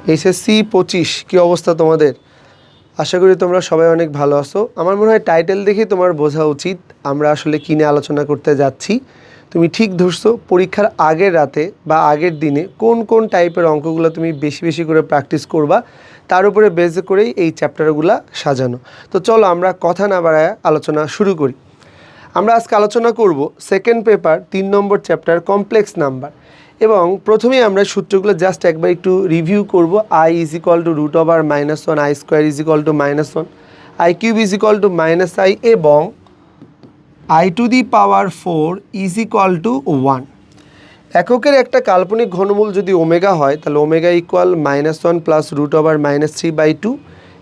HSC 25 কী অবস্থা তোমাদের? আশা করি তোমরা সবাই অনেক ভালো আছো। আমার মনে হয় টাইটেল দেখে তোমার বোঝা উচিত আমরা আসলে কী নিয়ে আলোচনা করতে যাচ্ছি। তুমি ঠিক ধরছো, পরীক্ষার আগের রাতে বা আগের দিনে কোন কোন টাইপের অঙ্কগুলো তুমি বেশি বেশি করে প্র্যাকটিস করবা, তার উপরে বেস করেই এই চ্যাপ্টারগুলো সাজানো। তো চলো আমরা কথা না বাড়ায় আলোচনা শুরু করি। আমরা আজকে আলোচনা করব সেকেন্ড পেপার 3 নম্বর চ্যাপ্টার কমপ্লেক্স নাম্বার, এবং প্রথমেই আমরা সূত্রগুলো জাস্ট একবার একটু রিভিউ করব। I is equal to root over -1, I square is equal to -1, I cube is equal to -i, এবং I to the power 4 is equal to 1। এককের একটা কাল্পনিক ঘনমূল যদি ওমেগা হয়, তাহলে omega equal -1 plus root over -3/2,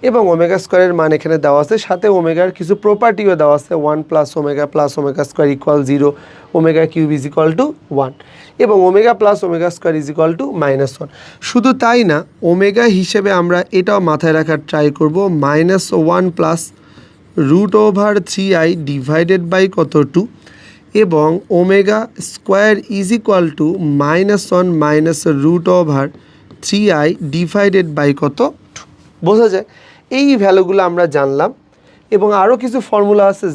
এবং ওমেগা স্কোয়ারের মান এখানে দেওয়া আছে, সাথে ওমেগার কিছু প্রপার্টিও দেওয়া আছে, 1 plus omega square equal 0, omega cube is equal to 1, এবং omega plus omega square is equal to -1। শুধু তাই না, ওমেগা হিসেবে আমরা এটাও মাথায় রাখার ট্রাই করব, -1 plus root over 3i divided by কত 2, এবং omega square is equal to -1 minus root over 3i divided by কত 2। বোঝা যায় এই ভ্যালুগুলো আমরা জানলাম। এবং আরও কিছু ফর্মুলা আছে,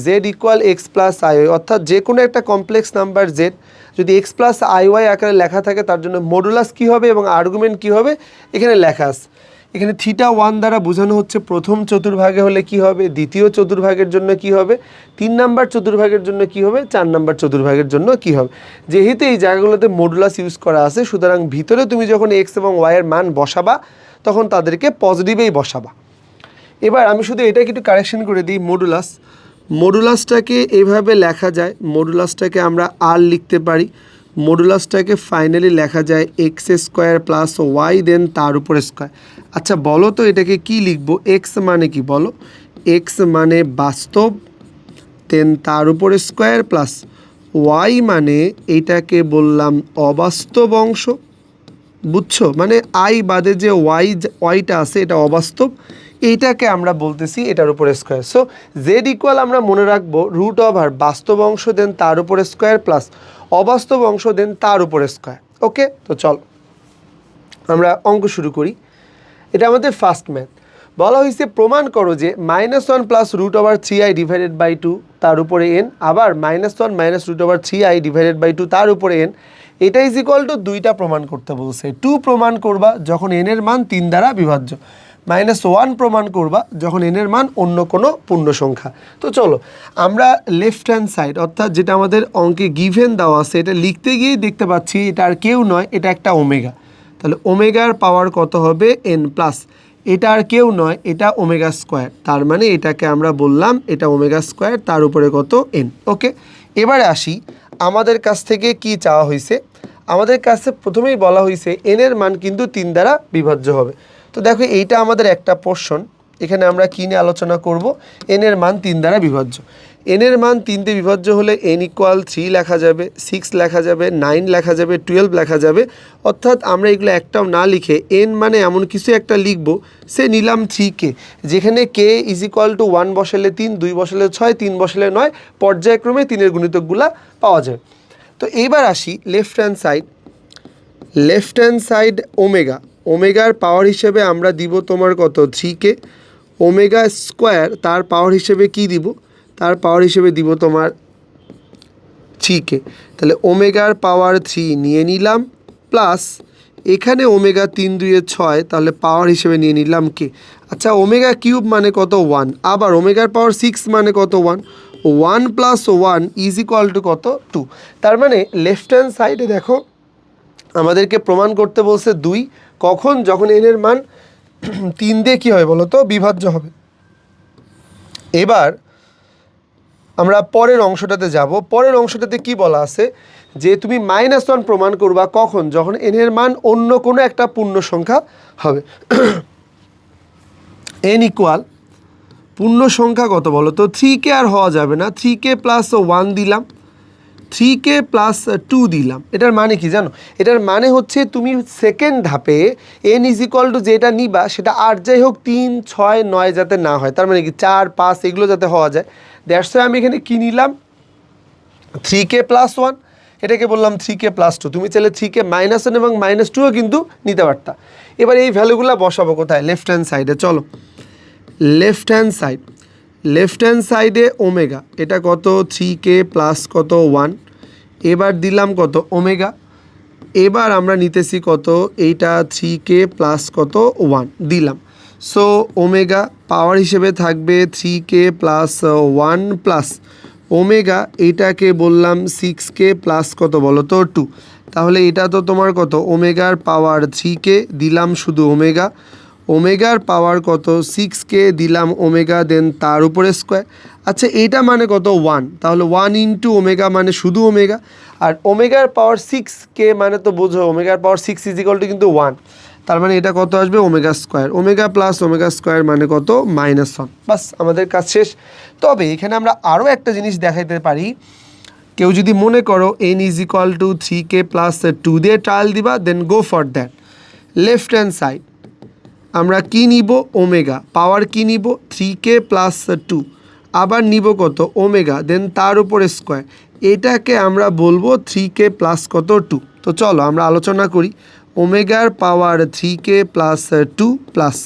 জেড ইকুয়াল এক্স প্লাস আইওয়াই, অর্থাৎ যে কোনো একটা কমপ্লেক্স নাম্বার জেড যদি এক্স প্লাস আইওয়াই আকারে লেখা থাকে, তার জন্য মডুলাস কী হবে এবং আর্গুমেন্ট কী হবে এখানে লেখা আছে। এখানে θ1 দ্বারা বোঝানো হচ্ছে প্রথম চতুর্ভাগে হলে কি হবে, দ্বিতীয় চতুর্ভাগের জন্য কি হবে, 3 নাম্বার চতুর্ভাগের জন্য কি হবে, 4 নাম্বার চতুর্ভাগের জন্য কি হবে। যেহেতু এই জায়গাগুলোতে মডুলাস ইউজ করা আছে, সুতরাং ভিতরে তুমি যখন এক্স এবং ওয়াইয়ের মান বসাবা তখন তাদেরকে পজিটিভেই বসাবা। এবার আমি শুধু এটাকে একটু কারেকশন করে দিই। মডুলাসটাকে এভাবে লেখা যায়, মডুলাসটাকে আমরা আর লিখতে পারি, মডুলাসটাকে ফাইনালি লেখা যায় x square plus Y then তার উপর স্কোয়ার। আচ্ছা বলো তো এটাকে কি লিখবো? এক্স মানে কি বলো? এক্স মানে বাস্তব দেন তার উপর স্কোয়ার প্লাস ওয়াই মানে এইটাকে বললাম অবাস্তব অংশ। বুঝছো? মানে আই বাদে যে ওয়াইটা আছে এটা অবাস্তব, এইটাকে আমরা বলতেছি এটার উপরে স্কোয়ার। সো জেড ইকুয়াল আমরা মনে রাখবো রুট ওভার বাস্তব অংশ দেন তার উপরে স্কোয়ার প্লাস অবাস্তব অংশ দেন তার উপরে স্কোয়ার। ওকে, তো চল আমরা অঙ্ক শুরু করি। এটা আমাদের ফার্স্ট ম্যাথ। বলা হয়েছে প্রমাণ করো যে -1 plus root over 3i divided by 2 তার উপরে n, আবার -1 minus root over 3i divided by 2 তার উপরে n, এটা ইজ ইকুয়াল টু 2টা প্রমাণ করতে বলছে। 2 প্রমাণ করবা যখন n এর মান 3 দ্বারা বিভাজ্য, -1 প্রমাণ করবা যখন n এর মান অন্য কোনো পূর্ণ সংখ্যা। তো চলো আমরা লেফট হ্যান্ড সাইড, অর্থাৎ যেটা আমাদের অঙ্কে গিভেন দেওয়া আছে, এটা লিখতে গিয়েই দেখতে পাচ্ছি এটা আর কেউ নয়, এটা একটা ওমেগা। তাহলে ওমেগার পাওয়ার কত হবে? n প্লাস, এটা আর কেউ নয়, এটা ওমেগা স্কোয়ার, তার মানে এটাকে আমরা বললাম এটা ওমেগা স্কোয়ার, তার উপরে কত n। ওকে, এবারে আসি আমাদের কাছ থেকে কি চাওয়া হয়েছে। আমাদের কাছে প্রথমেই বলা হয়েছে n এর মান কিন্তু 3 দ্বারা বিভাজ্য হবে। তো দেখো এইটা আমাদের একটা পোর্শন, এখানে আমরা কী নিয়ে আলোচনা করব, n এর মান 3 দ্বারা বিভাজ্য। n এর মান 3 দিয়ে বিভাজ্য হলে n ইকুয়াল 3 লেখা যাবে, 6 লেখা যাবে, 9 লেখা যাবে, 12 লেখা যাবে। অর্থাৎ আমরা এগুলো একটাও না লিখে n মানে এমন কিছু একটা লিখবো, সে নিলাম 3k, যেখানে k ইজ ইকুয়াল টু 1 বসালে 3, 2 বসালে 6, 3 বসালে 9, পর্যায়ক্রমে 3-এর গুণিতকগুলা পাওয়া যায়। তো এইবার আসি লেফট হ্যান্ড সাইড ওমেগার পাওয়ার হিসেবে আমরা দিব তোমার কত? 3k। ওমেগা স্কোয়ার তার পাওয়ার হিসেবে কি দিব? তার পাওয়ার হিসেবে দিব তোমার 3k। তাহলে ওমেগার পাওয়ার 3 নিয়ে নিলাম, প্লাস এখানে ওমেগা 3 2 6, তাহলে পাওয়ার হিসেবে নিয়ে নিলাম কে। আচ্ছা ওমেগা কিউব মানে কত? 1, আবার ওমেগার পাওয়ার 6 মানে কত? 1, 1 প্লাস 1 ইজ ইকুয়াল টু কত? 2। তার মানে লেফট হ্যান্ড সাইডে দেখো আমাদেরকে প্রমাণ করতে বলছে 2, কখন? যখন n এর মান 3 দিয়ে কী হয় বলো তো? বিভাজ্য হবে। এবার আমরা পরের অংশটাতে যাব। পরের অংশটাতে কি বলা আছে যে তুমি -1 প্রমাণ করবা কখন? যখন n এর মান অন্য কোনো একটা পূর্ণ সংখ্যা হবে। n ইকুয়াল পূর্ণ সংখ্যা কত বলো তো? 3k আর হওয়া যাবে না, 3k প্লাস 1 দিলাম, 3k প্লাস 2 দিলাম। এটার মানে কি জানো? এটার মানে হচ্ছে তুমি সেকেন্ড ধাপে n ইজ ইকুয়াল টু যেটা নিবা সেটা আর যাই হোক 3, 6, 9 যাতে না হয়, তার মানে কি 4, 5 এগুলো যাতে হওয়া যায়। দ্যাটস ওয়াই আমি এখানে কি নিলাম? 3k plus 1। এটাকে বললাম 3k+2, তুমি চাইলে 3k-1 এবং -2ও কিন্তু নিতে পারতা। এবার এই ভ্যালুগুলো বসাবো কোথায়? লেফট হ্যান্ড সাইডে। চলো লেফট হ্যান্ড সাইডে ওমেগা, এটা কত? 3k প্লাস কত 1, এবার দিলাম কত? ওমেগা। এবার আমরা নিতেছি কত? এইটা 3k প্লাস কত 1 দিলাম। সো ওমেগা পাওয়ার হিসেবে থাকবে 3k প্লাস 1 প্লাস ওমেগা, এইটাকে বললাম 6k প্লাস কত বলো তো 2। তাহলে এটা তো তোমার কত? ওমেগার পাওয়ার 3k দিলাম শুধু ওমেগা, ওমেগার পাওয়ার কত? 6k দিলাম ওমেগা, দেন তার উপরে স্কোয়ার। আচ্ছা এইটা মানে কত? 1, তাহলে 1 ইন্টু ওমেগা মানে শুধু ওমেগা, আর ওমেগার পাওয়ার 6k মানে তো বোঝো ওমেগার পাওয়ার 6 ইজিক্যাল টু কিন্তু 1, তার মানে এটা কত আসবে? Omega square. Omega plus omega square মানে কত? -1। বাস আমাদের কাজ শেষ। তবে এখানে আমরা আরও একটা জিনিস দেখাইতে পারি। কেউ যদি মনে করো n = 3k প্লাস 2 দিয়ে ট্রায়াল দিবা, then go for that. Left hand side আমরা কি নিব? ওমেগা। পাওয়ার কি নিব? 3k প্লাস 2, আবার নিব কত? ওমেগা, দেন তার উপরে স্কোয়ার। এটাকে আমরা বলবো 3k প্লাস কত 2। তো চলো আমরা আলোচনা করি। ওমেগার পাওয়ার 3k প্লাস 2 প্লাস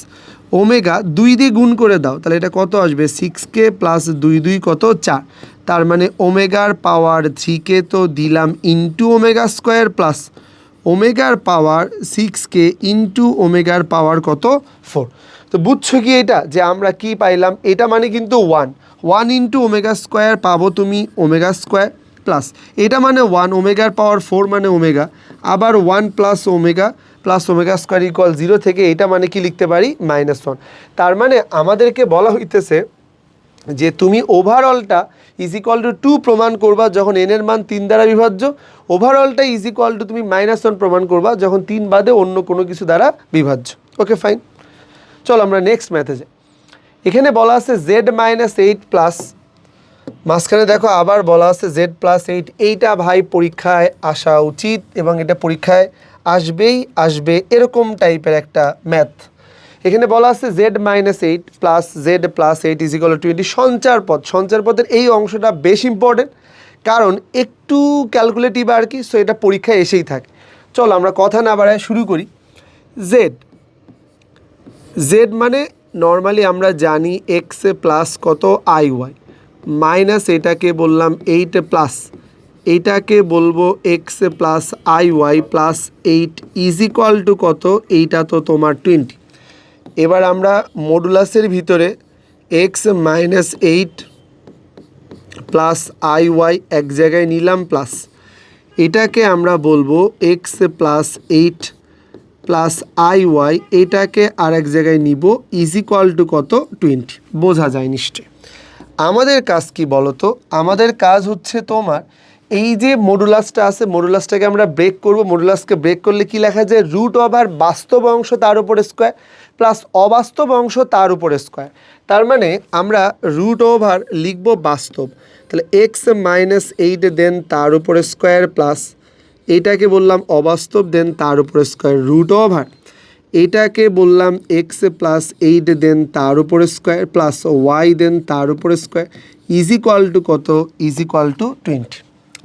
ওমেগা 2 দিয়ে গুণ করে দাও, তাহলে এটা কত আসবে? 6k প্লাস 2 2 কত? 4। তার মানে ওমেগার পাওয়ার 3k তো দিলাম ইন্টু ওমেগা স্কোয়ার প্লাস ওমেগার পাওয়ার 6k ইন্টু ওমেগার পাওয়ার কত? 4। তো বুঝছো কি এটা যে আমরা কি পাইলাম? এটা মানে কিন্তু 1 ইন্টু ওমেগা স্কোয়ার পাবো তুমি ওমেগা স্কোয়ার প্লাস এটা মানে 1 ওমেগার পাওয়ার 4 মানে ওমেগা, আবার 1 প্লাস ওমেগা স্কোয়ার ইকুয়াল 0 থেকে এটা মানে কি লিখতে পারি? -1। তার মানে আমাদেরকে বলা হইতেছে যে তুমি ওভারঅলটা = 2 প্রমাণ করবা যখন n এর মান 3 দ্বারা বিভাজ্য, ওভারঅলটা = তুমি -1 প্রমাণ করবা যখন 3 বাদে অন্য কোনো কিছু দ্বারা বিভাজ্য। ওকে ফাইন, চলো আমরা নেক্সট ম্যাথে যাই। এখানে বলা আছে z-8 প্লাস, মাঝখানে দেখো আবার বলা আছে z+8। এইটা ভাই পরীক্ষায় আসা উচিত এবং এটা পরীক্ষায় আসবে এরকম টাইপের একটা ম্যাথ। এখানে বলা আছে z-8 প্লাস z+8 = 20 সঞ্চার পদের এই অংশটা বেশ ইম্পর্টেন্ট, কারণ একটু ক্যালকুলেটিভ আর কি, সো এটা পরীক্ষায় এসেই থাকে। চলো আমরা কথা না বাড়ায় শুরু করি। z মানে নর্মালি আমরা জানি x প্লাস কত iy, মাইনাস এটাকে বললাম 8 প্লাস এইটাকে বলবো x প্লাস iy প্লাস 8 = কত? এইটা তো তোমার 20। এবার আমরা মডুলাসের ভিতরে x - 8 প্লাস iy এক জায়গায় নিলাম প্লাস, এটাকে আমরা বলবো x প্লাস 8 প্লাস iy, এটাকে আর এক জায়গায় নিব = কত? 20। বোঝা যায় নিশ্চয়। আমাদের কাজ কি বলো তো? আমাদের কাজ হচ্ছে তোমার এই যে মডুলাসটা আছে, মডুলাসটাকে আমরা ব্রেক করব। মডুলাসকে ব্রেক করলে কি লেখা যায়? √ বাস্তব অংশ তার উপরে স্কোয়ার প্লাস অবাস্তব অংশ তার উপরে স্কোয়ার। তার মানে আমরা √ লিখব বাস্তব, তাহলে x - 8 দেন তার উপরে স্কোয়ার প্লাস এটাকে বললাম অবাস্তব দেন তার উপরে স্কোয়ার √ এটাকে বললাম x প্লাস 8 দেন তার উপরে স্কোয়ার প্লাস y দেন তার উপরে স্কোয়ার = কত? = 20।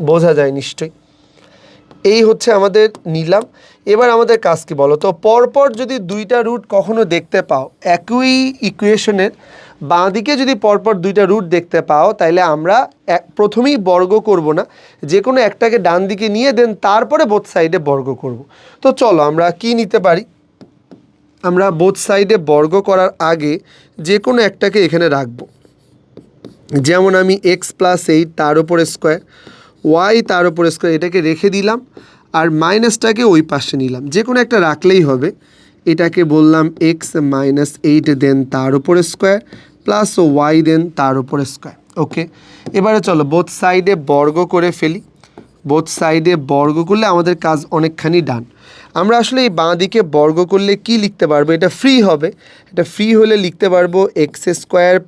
বোঝা যায় নিশ্চয়ই। এই হচ্ছে আমাদের নিলাম। এবার আমাদের কাজ কি বলো তো? পরপর যদি দুইটা রুট কখনো দেখতে পাও একই ইকুয়েশনের বাঁ দিকে, যদি পরপর দুইটা রুট দেখতে পাও, তাইলে আমরা প্রথমেই বর্গ করব না, যে কোনো একটাকে ডান দিকে নিয়ে দেন তারপরে বোথ সাইডে বর্গ করব। তো চলো আমরা কি নিতে পারি? আমরা বোথ সাইডে বর্গ করার আগে যে কোনো একটাকে এখানে রাখবো। যেমন আমি x প্লাস 8 তার উপরে স্কোয়ার, y তার উপরে স্কোয়ার, এটাকে রেখে দিলাম, আর মাইনাসটাকে ওই পাশে নিলাম, যে কোনো একটা রাখলেই হবে। এটাকে বললাম x - 8 দেন তার উপরে স্কোয়ার প্লাস y দেন তার উপরে স্কোয়ার। ওকে, এবারে চলো বোথ সাইডে বর্গ করে ফেলি। বোথ সাইডে বর্গ করলে আমাদের কাজ অনেকখানি ডান। আমরা আসলে এই বাঁ দিকে বর্গ করলে কি লিখতে পারবো? এটা ফ্রি হবে। এটা ফ্রি হলে লিখতে পারবো x²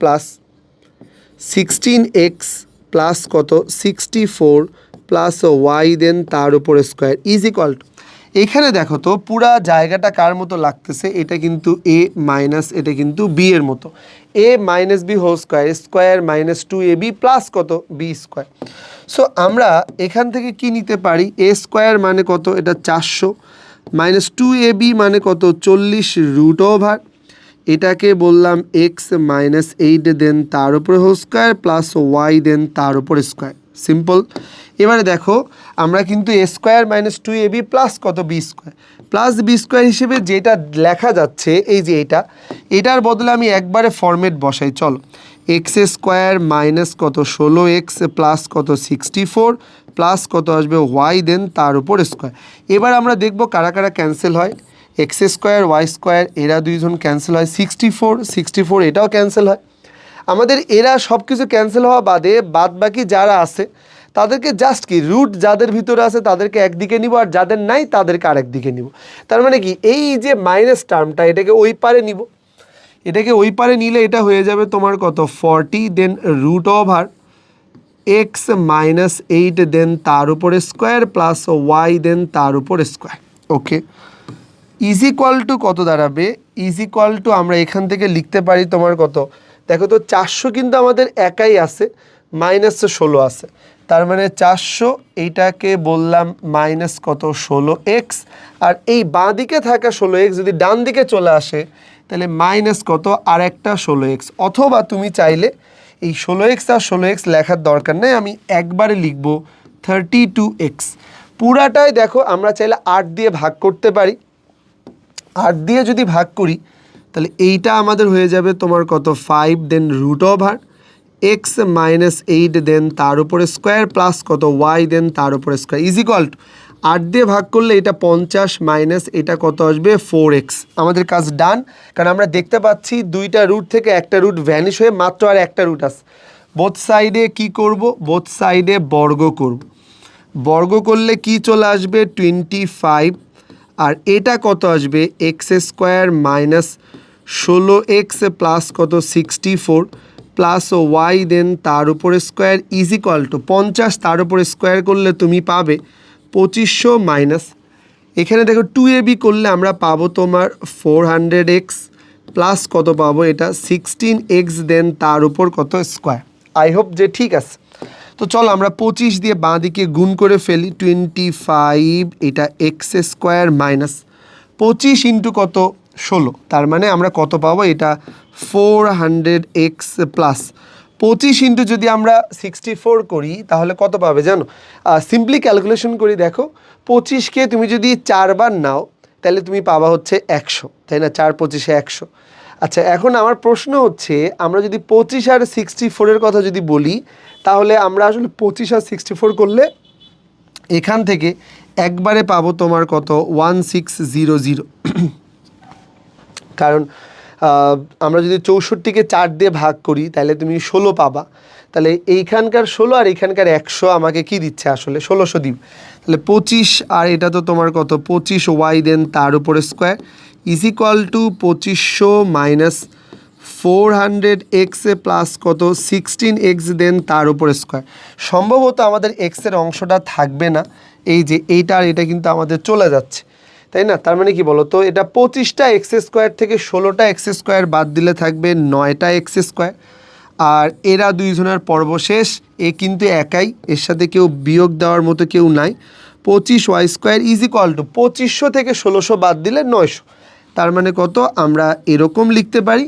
প্লাস 16x প্লাস কত? 64 প্লাস y দেন তার উপরে স্কোয়ার = এখানে দেখো তো পুরা জায়গাটা কার মতো লাগতেছে? এটা কিন্তু a মাইনাস এটা কিন্তু b এর মতো। a - b whole square square -2ab plus কত? b স্কোয়ার। সো আমরা এখান থেকে কি নিতে পারি, এ স্কোয়ার মানে কত, এটা 400 মাইনাস 2ab মানে কত 40√, এটাকে বললাম এক্স মাইনাস 8 দেন তার উপরে whole square plus Y then তার উপরে স্কোয়ার। সিম্পল। এবারে দেখো আমরা কিন্তু A square minus 2ab plus কত B square, plus B square হিসেবে যেটা লেখা যাচ্ছে এই যে এটার বদলে আমি একবারে ফরম্যাট বসাই। চলো, এক্স স্কোয়ার মাইনাস কত 16x প্লাস কত 64 প্লাস কত আসবে ওয়াই দেন তার উপর স্কোয়ার। এবার আমরা দেখব কারা কারা ক্যান্সেল হয়। এক্স স্কোয়ার ওয়াই স্কোয়ার এরা দুইজন ক্যান্সেল হয়, 64 এটাও ক্যান্সেল হয়। আমাদের এরা সব কিছু ক্যান্সেল হওয়া বাদে বাদ বাকি যারা আছে তাদেরকে জাস্ট কি রুট যাদের ভিতরে আছে তাদেরকে একদিকে নিব, আর যাদের নাই তাদেরকে আরেক দিকে নিব। তার মানে কি এই যে মাইনাস টার্মটা এটাকে ওই পারে নিব, এটাকে ওই পারে নিলে এটা হয়ে যাবে তোমার কত 40 দেন √, এক্স মাইনাস 8 দেন তার উপরে স্কোয়ার প্লাস ওয়াই দেন তার উপরে square. Okay, is equal to কত দাঁড়াবে, ইজ ইকুয়াল টু আমরা এখান থেকে লিখতে পারি তোমার কত, দেখো তো 400 কিন্তু আমাদের একাই আছে, মাইনাস 16 আছে, তার মানে 400 এইটাকে বললাম মাইনাস কত 16x, আর এই বাঁ দিকে থাকা 16x যদি ডান দিকে চলে আসে তাহলে মাইনাস কত আর একটা 16x, অথবা তুমি চাইলে এই 16x আর 16x লেখার দরকার নেই, আমি একবারে লিখব 32x। পুরাটাই দেখো আমরা চাইলে 8 দিয়ে ভাগ করতে পারি, 8 দিয়ে যদি ভাগ করি তাহলে এইটা আমাদের হয়ে যাবে তোমার কত 5 দেন √, এক্স মাইনাস 8 দেন তার উপরে স্কোয়ার প্লাস কত ওয়াই দেন তার উপরে স্কোয়ার ইজ ইকুয়াল টু 8 দিয়ে ভাগ করলে এটা 50 মাইনাস এটা কত আসবে 4x। আমাদের কাজ ডান, কারণ আমরা দেখতে পাচ্ছি দুইটা রুট থেকে একটা রুট ভ্যানিশ হয়ে মাত্র আর একটা রুট আছে। বোথ সাইডে কি করব, বোথ সাইডে বর্গ করব, বর্গ করলে কি চলে আসবে 25, আর এটা কত আসবে x square minus 16x plus কত 64 প্লাস ওয়াই দেন তার উপরে স্কোয়ার ইজ ইকুয়াল টু 50, তার উপরে স্কোয়ার করলে তুমি পাবে 2500 মাইনাস এখানে দেখো 2ab করলে আমরা পাবো তোমার 400x প্লাস কত পাবো এটা 16x দেন তার উপর কত স্কোয়ার। আই হোপ যে ঠিক আছে। তো চলো আমরা 25 দিয়ে বাঁ দিকে গুণ করে ফেলি, 25 এটা এক্স স্কোয়ার মাইনাস 25 ইন্টু কত 16, তার মানে আমরা কত পাবো এটা 400x প্লাস 25 ইন্টু যদি আমরা 64 করি তাহলে কত পাবে জানো, সিম্পলি ক্যালকুলেশন করি দেখো 25কে তুমি যদি 4 বার নাও তাহলে তুমি পাবা হচ্ছে 100, তাই না, 4 25 100। আচ্ছা এখন আমার প্রশ্ন হচ্ছে আমরা যদি 25 আর 64-এর কথা যদি বলি তাহলে আমরা আসলে 25 আর 64 করলে এখান থেকে একবারে পাবো তোমার কত 1600, কারণ আমরা যদি 64কে 4 দিয়ে ভাগ করি তাহলে তুমি 16 পাবা, তাহলে এইখানকার 16 আর এইখানকার 100 আমাকে কি দিচ্ছে আসলে 1600 দিব, তাহলে 25 আর এটা তো তোমার কত 25 ওয়াই দেন তার উপরে square is equal to 2500 minus 400x plus কত 16x দেন তার উপরে স্কোয়ার। সম্ভবত আমাদের এক্সের অংশটা থাকবে না, এই যে এইটা আর এটা কিন্তু আমাদের চলে যাচ্ছে, তাই না, তার মানে কি বলো তো এটা 25টা এক্স স্কোয়ার থেকে 16টা এক্স স্কোয়ার বাদ দিলে থাকবে 9টা এক্স স্কোয়ার, আর এরা দুইজনের পর্ব শেষ, এ কিন্তু একাই, এর সাথে কেউ বিয়োগ দেওয়ার মতো কেউ নাই। 25 Y square is equal to 2500 থেকে 1600 বাদ দিলে 900, তার মানে কত আমরা এরকম লিখতে পারি।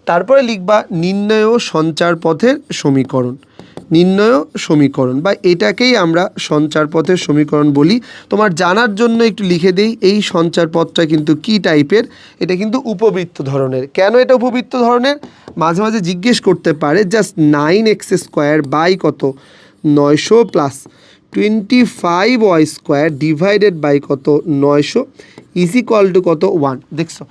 তারপরে লিখবা নির্ণয় সঞ্চার পথের সমীকরণ, নির্ণয় সমীকরণ বা এটাকেই আমরা সঞ্চার পথের সমীকরণ বলি। তোমার জানার জন্য একটু লিখে দেই এই সঞ্চার পথটা কিন্তু কি টাইপের, এটা কিন্তু উপবৃত্ত ধরনের। কেন এটা উপবৃত্ত ধরনের মাঝে মাঝে জিজ্ঞেস করতে পারে, জাস্ট 9x স্কোয়ার বাই কত 900 plus 25y square divided by কত 900 ইজ ইকুয়াল টু কত 1। দেখছো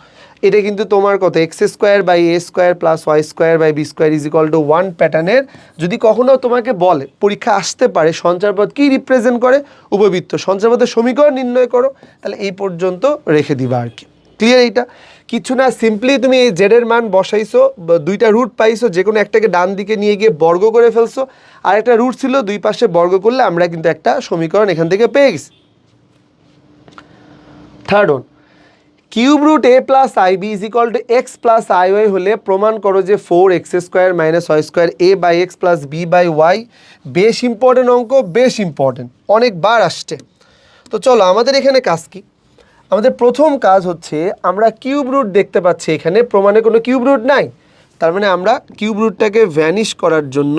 এটা কিন্তু তোমার কত X square by A square plus Y square by B square is equal to 1 প্যাটার্নের। যদি কখনো তোমাকে বলে পরীক্ষা আসতে পারে সঞ্চারপথ কী রিপ্রেজেন্ট করে, উপবৃত্ত, সঞ্চারপথের সমীকরণ নির্ণয় করো, তাহলে এই পর্যন্ত রেখে দিবা আর কি। ক্লিয়ার? এইটা কিছু না, সিম্পলি তুমি এই জেডের মান বসাইছো, দুইটা রুট পাইছো, যে কোনো একটাকে ডান দিকে নিয়ে গিয়ে বর্গ করে ফেলছো, আর একটা রুট ছিল দুই পাশে বর্গ করলে আমরা কিন্তু একটা সমীকরণ এখান থেকে পেয়ে গেছি। Third one, cube root A plus I B is equal to X plus I Y হলে প্রমাণ করো যে 4x square minus Y square A by x plus B by Y. বেশ ইম্পর্টেন্ট অঙ্ক, বেশ ইম্পর্টেন্ট, অনেকবার আসছে। তো চলো আমাদের এখানে কাজ কি? আমাদের প্রথম কাজ হচ্ছে আমরা কিউব রুট দেখতে পাচ্ছি, এখানে প্রমাণে কোনো কিউব রুট নাই, তার মানে আমরা কিউব রুটটাকে ভ্যানিশ করার জন্য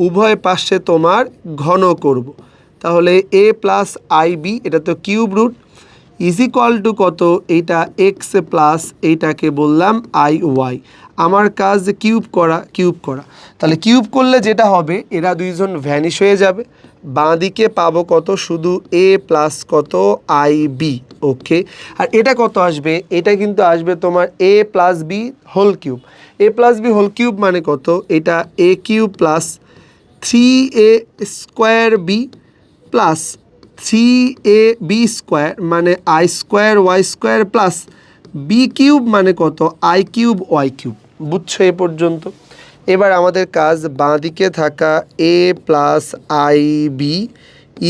উভয় পাশে তোমার ঘন করব। তাহলে এ প্লাস আই বি, এটা তো cube root, is equal to কত, এইটা এক্স প্লাস এইটাকে বললাম আই ওয়াই। আমার কাজ কিউব করা, কিউব করা। তাহলে কিউব করলে যেটা হবে, এরা দুইজন ভ্যানিশ হয়ে যাবে, বাঁ দিকে পাবো কত, শুধু এ প্লাস কত আই বি। ওকে, আর এটা কত আসবে, এটা কিন্তু আসবে তোমার a plus b whole cube. A plus b whole cube মানে কত, এটা a cube plus 3a square b plus 3ab square মানে i square y square plus B cube মানে কত, আই কিউব ওয়াই কিউব। বুঝছো এ পর্যন্ত? এবার আমাদের কাজ বাঁ দিকে থাকা a plus I B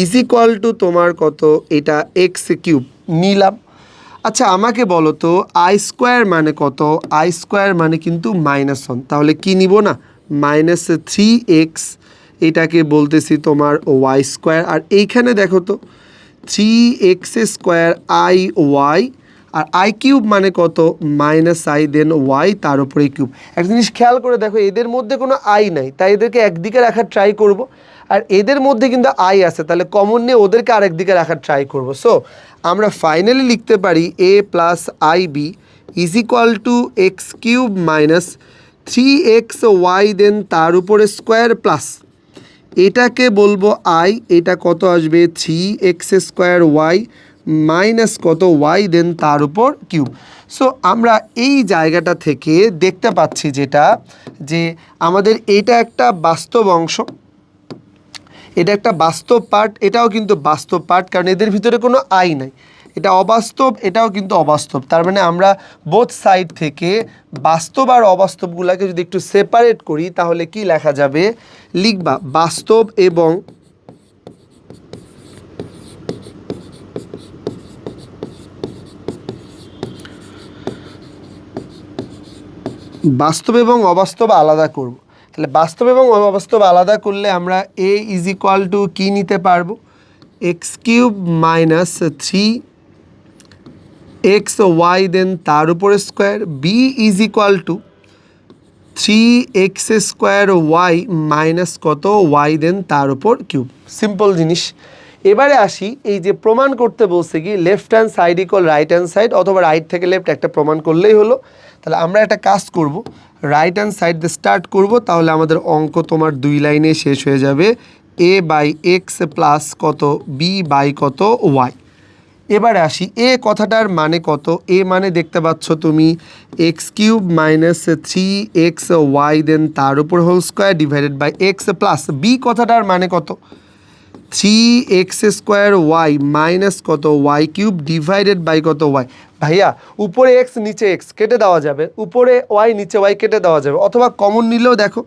is equal to তোমার কত, এটা এক্স কিউব নিলাম। আচ্ছা আমাকে বলো তো আই স্কোয়ার মানে কত, আই স্কোয়ার মানে কিন্তু -1, তাহলে কি নিব না, -3x, এটাকে বলতেছি তোমার ওয়াই স্কোয়ার। আর এইখানে দেখো তো 3x স্কোয়ার আই ওয়াই, আর আই কিউব মানে কত, -i দেন ওয়াই তার উপরে কিউব। একটা জিনিস খেয়াল করে দেখো, এদের মধ্যে কোনো আই নাই, তাই এদেরকে একদিকে রাখার ট্রাই করব। আর এদের মধ্যে কিন্তু আই আছে, তাহলে কমন নিয়ে ওদেরকে আরেকদিকে রাখার ট্রাই করব। সো আমরা ফাইনালি লিখতে পারি a plus I B is equal to x cube minus 3x y then তার উপরে স্কোয়ার প্লাস এটাকে বলবো আই, এটা কত আসবে 3x স্কোয়ার ওয়াই মাইনাস কত ওয়াই দেন তার উপর কিউব। সো আমরা এই জায়গাটা থেকে দেখতে পাচ্ছি যেটা, যে আমাদের এটা একটা বাস্তব অংশ, এটা একটা বাস্তব পার্ট, এটাও কিন্তু বাস্তব পার্ট, কারণ এদের ভিতরে কোনো আই নাই। এটা অবাস্তব, এটাও কিন্তু অবাস্তব। তার মানে আমরা বোথ সাইড থেকে বাস্তব আর অবাস্তবগুলোকে যদি একটু সেপারেট করি, তাহলে কি লেখা যাবে, লিখবা বাস্তব এবং অবাস্তব আলাদা করব। তাহলে বাস্তব এবং অবাস্তব আলাদা করলে আমরা এ ইজ ইকুয়াল টু কী নিতে পারবো, x cube minus 3x y then তার উপরে square, b is equal to 3x square y minus কত ওয়াই দেন তার উপর কিউব। সিম্পল জিনিস। এবারে আসি, এই যে প্রমাণ করতে বলছে কি left hand side equal right hand side, অথবা রাইট থেকে লেফট একটা প্রমাণ করলেই হলো। তাহলে আমরা একটা কাজ করব, রাইট হ্যান্ড সাইড দিয়ে স্টার্ট করব, তাহলে আমাদের অঙ্ক তোমার 2 লাইনে শেষ হয়ে যাবে। এ বাই এক্স প্লাস কত বি বাই কত ওয়াই। এবারে আসি, এ কথাটার মানে কত, এ মানে দেখতে পাচ্ছ তুমি x cube minus 3x y then তার উপর whole square divided by x plus b কথাটার মানে কত, 3x স্কোয়ার ওয়াই মাইনাস কত ওয়াই কিউব ডিভাইডেড বাই কত ওয়াই। ভাইয়া উপরে এক্স নিচে এক্স কেটে দেওয়া যাবে, উপরে ওয়াই নিচে ওয়াই কেটে দেওয়া যাবে, অথবা কমন নিলেও দেখো,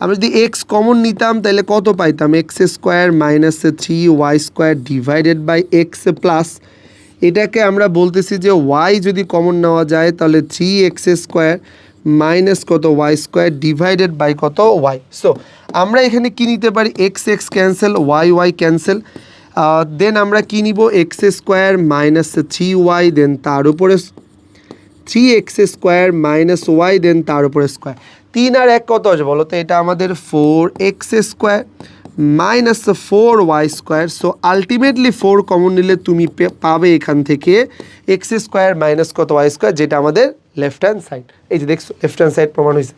আমরা যদি এক্স কমন নিতাম তাহলে কত পাইতাম, X square minus 3y square divided by x plus, এটাকে আমরা বলতেছি যে ওয়াই যদি কমন নেওয়া যায় তাহলে 3x স্কোয়ার মাইনাস কত ওয়াই স্কোয়ার ডিভাইডেড বাই কত ওয়াই। সো আমরা এখানে কি নিতে পারি, x x cancel, y y cancel, then আমরা কি নিব, এক্স স্কোয়ার মাইনাস 3y দেন তার উপরে 3x square minus Y then তার উপরে স্কোয়ার। 3 আর 1 কত আছে বলো তো, এটা আমাদের 4x square minus 4y square. So ultimately 4 common নিলে তুমি পাবে এখান থেকে এক্স স্কোয়ার মাইনাস কত ওয়াই স্কোয়ার, যেটা আমাদের লেফট হ্যান্ড সাইড। এই যে দেখছো লেফট হ্যান্ড সাইড প্রমাণ হয়েছে।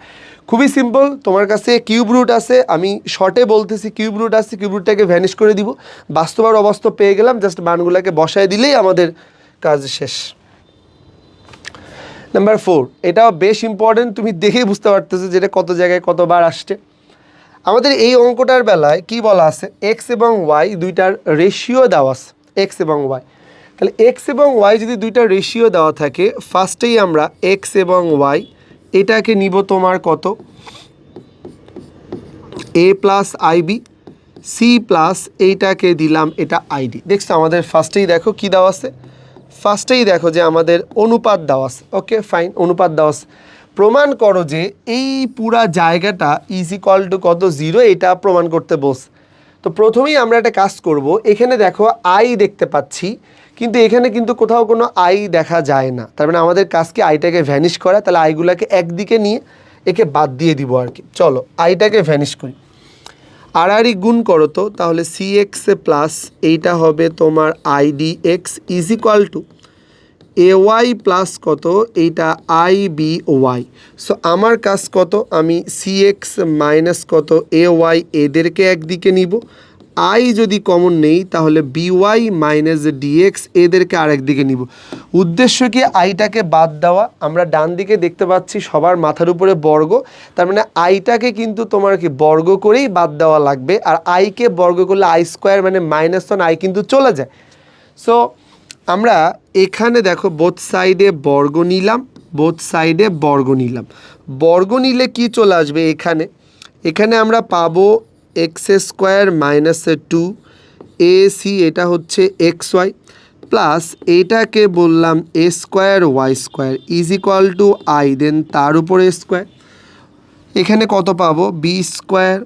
খুবই সিম্পল, তোমার কাছে কিউব রুট আছে, আমি শর্টে বলতেছি কিউব রুট আছে, কিউব রুটটাকে ভ্যানিশ করে দিব, বাস্তব আর অবাস্তব পেয়ে গেলাম, জাস্ট মানগুলোকে বসায় দিলেই আমাদের কাজ শেষ। নাম্বার 4, এটাও বেশ ইম্পর্টেন্ট, তুমি দেখেই বুঝতে পারতেছো যেটা কত জায়গায় কতবার আসছে। আমাদের এই অঙ্কটার বেলায় কি বলা আছে, এক্স এবং ওয়াই দুইটার রেশিও দেওয়া আছে, এক্স এবং ওয়াই। তাহলে এক্স এবং ওয়াই যদি দুইটার রেশিও দেওয়া থাকে, ফার্স্টেই আমরা এক্স এবং ওয়াই এটাকে নিব তোমার কত, এ প্লাস আইবি সি প্লাস এইটাকে দিলাম এটা আইডি। দেখছো আমাদের ফার্স্টেই দেখো কি দেওয়া আছে, ফার্স্টেই দেখো যে আমাদের অনুপাত দেওয়া আছে। ওকে ফাইন, অনুপাত দেওয়া আছে। প্রমাণ করো যে এই পুরা জায়গাটা ইজ ইকুয়াল টু কত 0, এটা প্রমাণ করতে বস। তো প্রথমেই আমরা একটা কাজ করব, এখানে দেখো আই দেখতে পাচ্ছি, কিন্তু এখানে কিন্তু কোথাও কোনো আই দেখা যায় না। তার মানে আমাদের কাজ কি আইটাকে ভ্যানিশ করা। তাহলে আইগুলাকে একদিকে নিয়ে একে বাদ দিয়ে দিব আর কি। চলো আইটাকে ভ্যানিশ করি। আড়াআড়ি গুণ করো তো, তাহলে সি এক্স প্লাস এইটা হবে তোমার ID X is equal to A Y plus কত, এইটা আই বি ওয়াই। সো আমার কাজ কত, আমি সি এক্স মাইনাস কত এ ওয়াই এদেরকে একদিকে নিব। আই যদি কমন নেই তাহলে বি ওয়াই মাইনাস ডিএক্স এদেরকে আরেকদিকে নিব। উদ্দেশ্য কি আইটাকে বাদ দেওয়া। আমরা ডান দিকে দেখতে পাচ্ছি সবার মাথার উপরে বর্গ, তার মানে আইটাকে কিন্তু তোমার কি বর্গ করেই বাদ দেওয়া লাগবে। আর আইকে বর্গ করলে আই স্কোয়ার মানে -1 আই কিন্তু চলে যায়। সো আমরা এখানে দেখো বোথ সাইডে বর্গ নিলাম, বোথ সাইডে বর্গ নিলাম। বর্গ নিলে কি চলে আসবে এখানে, এখানে আমরা পাবো x square minus 2 a c, এটা হচ্ছে এক্স ওয়াই প্লাস এটাকে বললাম এ square y square is equal to i, then তার উপরে স্কোয়ার। এখানে কত পাবো, b square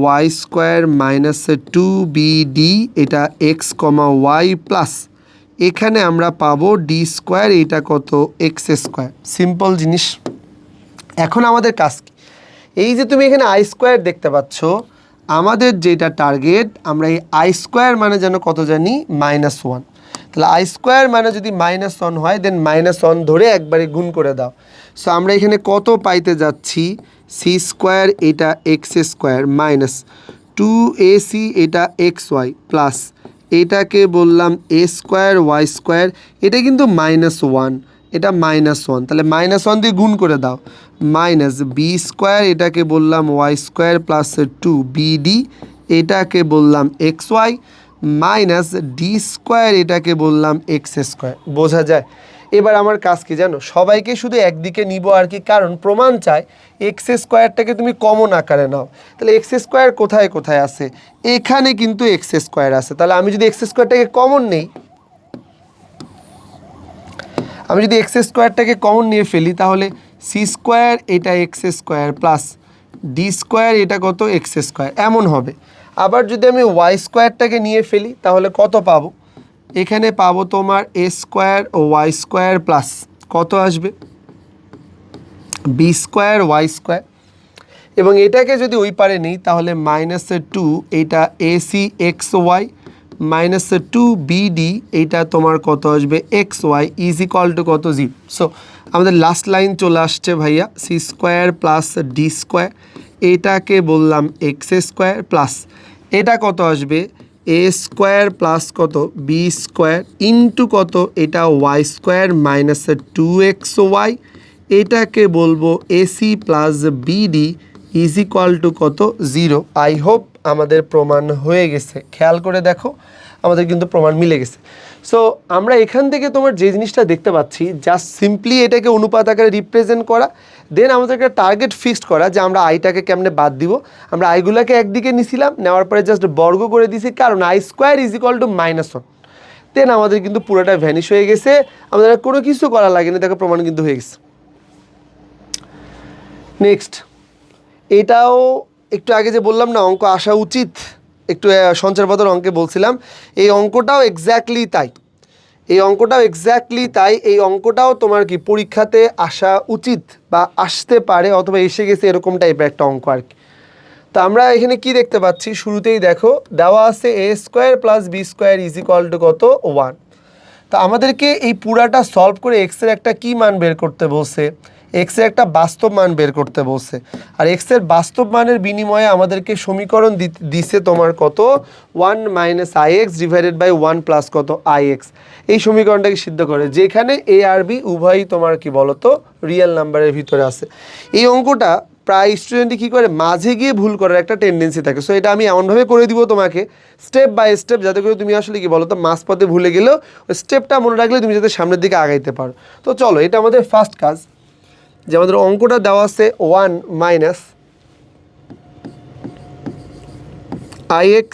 y square minus 2BD, এটা এক্স কমা ওয়াই প্লাস এখানে আমরা পাবো ডি স্কোয়ার, এটা কত এক্স স্কোয়ার। সিম্পল জিনিস। এখন আমাদের কাজ কি, এই যে তুমি এখানে আই স্কোয়ার দেখতে পাচ্ছ, আমাদের যেটা টার্গেট, আমরা এই আই স্কোয়ার মানে যেন কত জানি -1। তাহলে আই স্কোয়ার মানে যদি -1 হয় দেন -1 ধরে একবারে গুণ করে দাও। সো আমরা এখানে কত পাইতে যাচ্ছি, সি স্কোয়ার এটা এক্স স্কোয়ার মাইনাস 2AC এটা এক্স ওয়াই প্লাস এটাকে বললাম এ স্কোয়ার ওয়াই স্কোয়ার, এটা কিন্তু -1, এটা -1, তাহলে -1 দিয়ে গুণ করে দাও। মাইনাস বি স্কোয়ার এটাকে বললাম ওয়াই স্কোয়ার প্লাস 2BD এটাকে বললাম X Y minus D square এটাকে বললাম এক্স স্কোয়ার। বোঝা যায়? এবার আমার কাজ কি জানো, সবাইকে শুধু একদিকে নিব আর কি, কারণ প্রমাণ চাই এক্স স্কোয়ারটাকে তুমি কমন আকারে নাও। তাহলে এক্স স্কোয়ার কোথায় কোথায় আছে, এখানে কিন্তু এক্স স্কোয়ার আছে। তাহলে আমি যদি এক্স স্কোয়ারটাকে কমন নেই, আমি যদি এক্স স্কোয়ারটাকে কমন নিয়ে ফেলি, তাহলে সি স্কোয়ার এটা x square plus D square এটা কত এক্স স্কোয়ার এমন হবে। আবার যদি আমি ওয়াই স্কোয়ারটাকে নিয়ে ফেলি তাহলে কত পাবো, এখানে পাবো তোমার এ স্কোয়ার ও ওয়াই স্কোয়ার প্লাস কত আসবে বি স্কোয়ার ওয়াই স্কোয়ার। এবং এটাকে যদি ওই পারে নিই তাহলে -2 এইটা AC x Y minus 2BD এইটা তোমার কত আসবে X Y is equal to কত 0। সো আমাদের লাস্ট লাইন চলে আসছে ভাইয়া, C square plus D square এটাকে বললাম এক্স স্কোয়ার প্লাস এটা কত আসবে এ স্কোয়ার প্লাস কত বি স্কোয়ার ইন্টু কত এটা ওয়াই স্কোয়ার মাইনাস 2XY এটাকে বলবো AC plus BD is equal to কত 0। আই হোপ আমাদের প্রমাণ হয়ে গেছে। খেয়াল করে দেখো আমাদের কিন্তু প্রমাণ মিলে গেছে। সো আমরা এখান থেকে তোমার যে জিনিসটা দেখতে পাচ্ছি, জাস্ট সিম্পলি এটাকে অনুপাত আকারে রিপ্রেজেন্ট করা, দেন আমাদেরকে টার্গেট ফিক্সড করা যে আমরা আইটাকে কেমনে বাদ দিব। আমরা আইগুলোকে একদিকে নিছিলাম, নেওয়ার পরে জাস্ট বর্গ করে দিছি, কারণ I square is equal to -1। দেন আমাদের কিন্তু পুরোটা ভ্যানিশ হয়ে গেছে, আমাদের কোনো কিছু করা লাগেনি, দেখো প্রমাণ কিন্তু হয়ে গেছে। নেক্সট, এটাও একটু আগে যে বললাম না অঙ্ক আসা উচিত, একটু সঞ্চারপত্র অঙ্কে বলছিলাম, এই অঙ্কটাও এক্স্যাক্টলি তাই, এই অঙ্কটাও এক্স্যাক্টলি তাই। এই অঙ্কটাও তোমার কি পরীক্ষাতে আসা উচিত বা আসতে পারে অথবা এসে গেছে, এরকম টাইপের একটা অঙ্ক আর কি। তো আমরা এখানে কি দেখতে পাচ্ছি, শুরুতেই দেখো দেওয়া আছে a square plus B square is equal to কত 1। তো আমাদেরকে এই পুরাটা সলভ করে এক্সের একটা কি মান বের করতে বলছে, এক্সের একটা বাস্তব মান বের করতে বলছে। আর এক্সের বাস্তব মানের বিনিময়ে আমাদেরকে সমীকরণ দিছে তোমার কত 1 - ix ডিভাইডেড বাই 1 প্লাস কত ix। এই সমীকরণটাকে সিদ্ধ করে, যেখানে এ আর বি উভয়ই তোমার কি বলতো রিয়েল নাম্বারের ভিতরে আছে। এই অঙ্কটা প্রায় স্টুডেন্টই কী করে, মাঝে গিয়ে ভুল করার একটা টেন্ডেন্সি থাকে। সো এটা আমি এমনভাবে করে দিব তোমাকে স্টেপ বাই স্টেপ, যাতে করে তুমি আসলে কি বলতো মাঝপথে ভুলে গেলেও ওই স্টেপটা মনে রাখলে তুমি যাতে সামনের দিকে আগাইতে পারো। তো চলো, এটা আমাদের ফার্স্ট কাজ, যে আমাদের অঙ্কটা দেওয়া আছে 1 - ix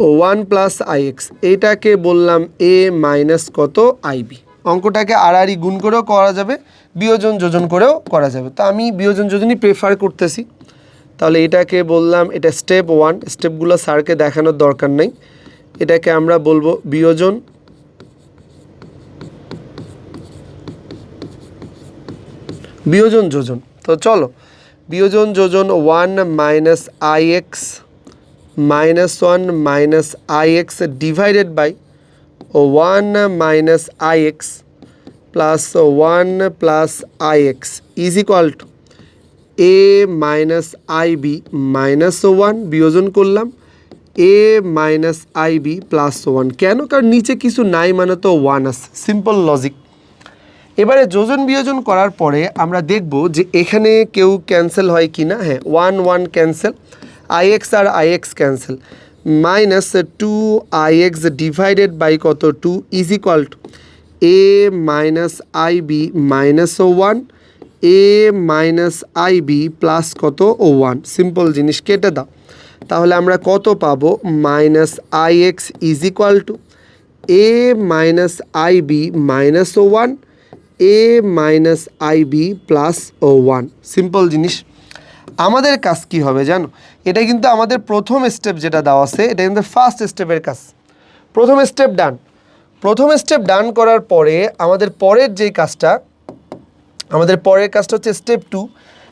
one plus I x, এইটাকে বললাম এ মাইনাস কত আইবি। অঙ্কটাকে আড়াআড়ি গুণ করেও করা যাবে, বিয়োজন যোজন করেও করা যাবে। তো আমি বিয়োজন যোজনই প্রেফার করতেছি। তাহলে এটাকে বললাম, এটা স্টেপ 1, স্টেপগুলো স্যারকে দেখানোর দরকার নেই। এটাকে আমরা বলবো বিয়োজন বিয়োজন যোজন। তো চলো বিয়োজন যোজন 1 minus I X minus 1 minus I X divided by 1 minus I X plus 1 plus I X is equal to A minus I B minus 1, বিয়োজন করলাম A minus I B plus 1। কেন? কারণ নিচে কিছু নাই মানে তো 1 আছে, সিম্পল লজিক। এবারে যোজন বিয়োজন করার পরে আমরা দেখব যে এখানে কেউ ক্যান্সেল হয় কি না। হ্যাঁ, 1 1 ক্যান্সেল, আই এক্স আর I X cancel, minus 2 I X divided by কত 2 is equal to A minus I B minus 1 A minus I B plus কত 1। সিম্পল জিনিস কেটে দাও, তাহলে আমরা কত পাবো? Minus I X is equal to A minus I B minus 1 A minus I B plus 1। Simple জিনিস। আমাদের কাজ কি হবে জানো? এটা কিন্তু আমাদের প্রথম স্টেপ যেটা দেওয়া আছে, এটা কিন্তু ফার্স্ট স্টেপের কাজ। প্রথম স্টেপ ডান। প্রথম স্টেপ ডান করার পরে আমাদের পরের যেই কাজটা, আমাদের পরের কাজটা হচ্ছে স্টেপ 2,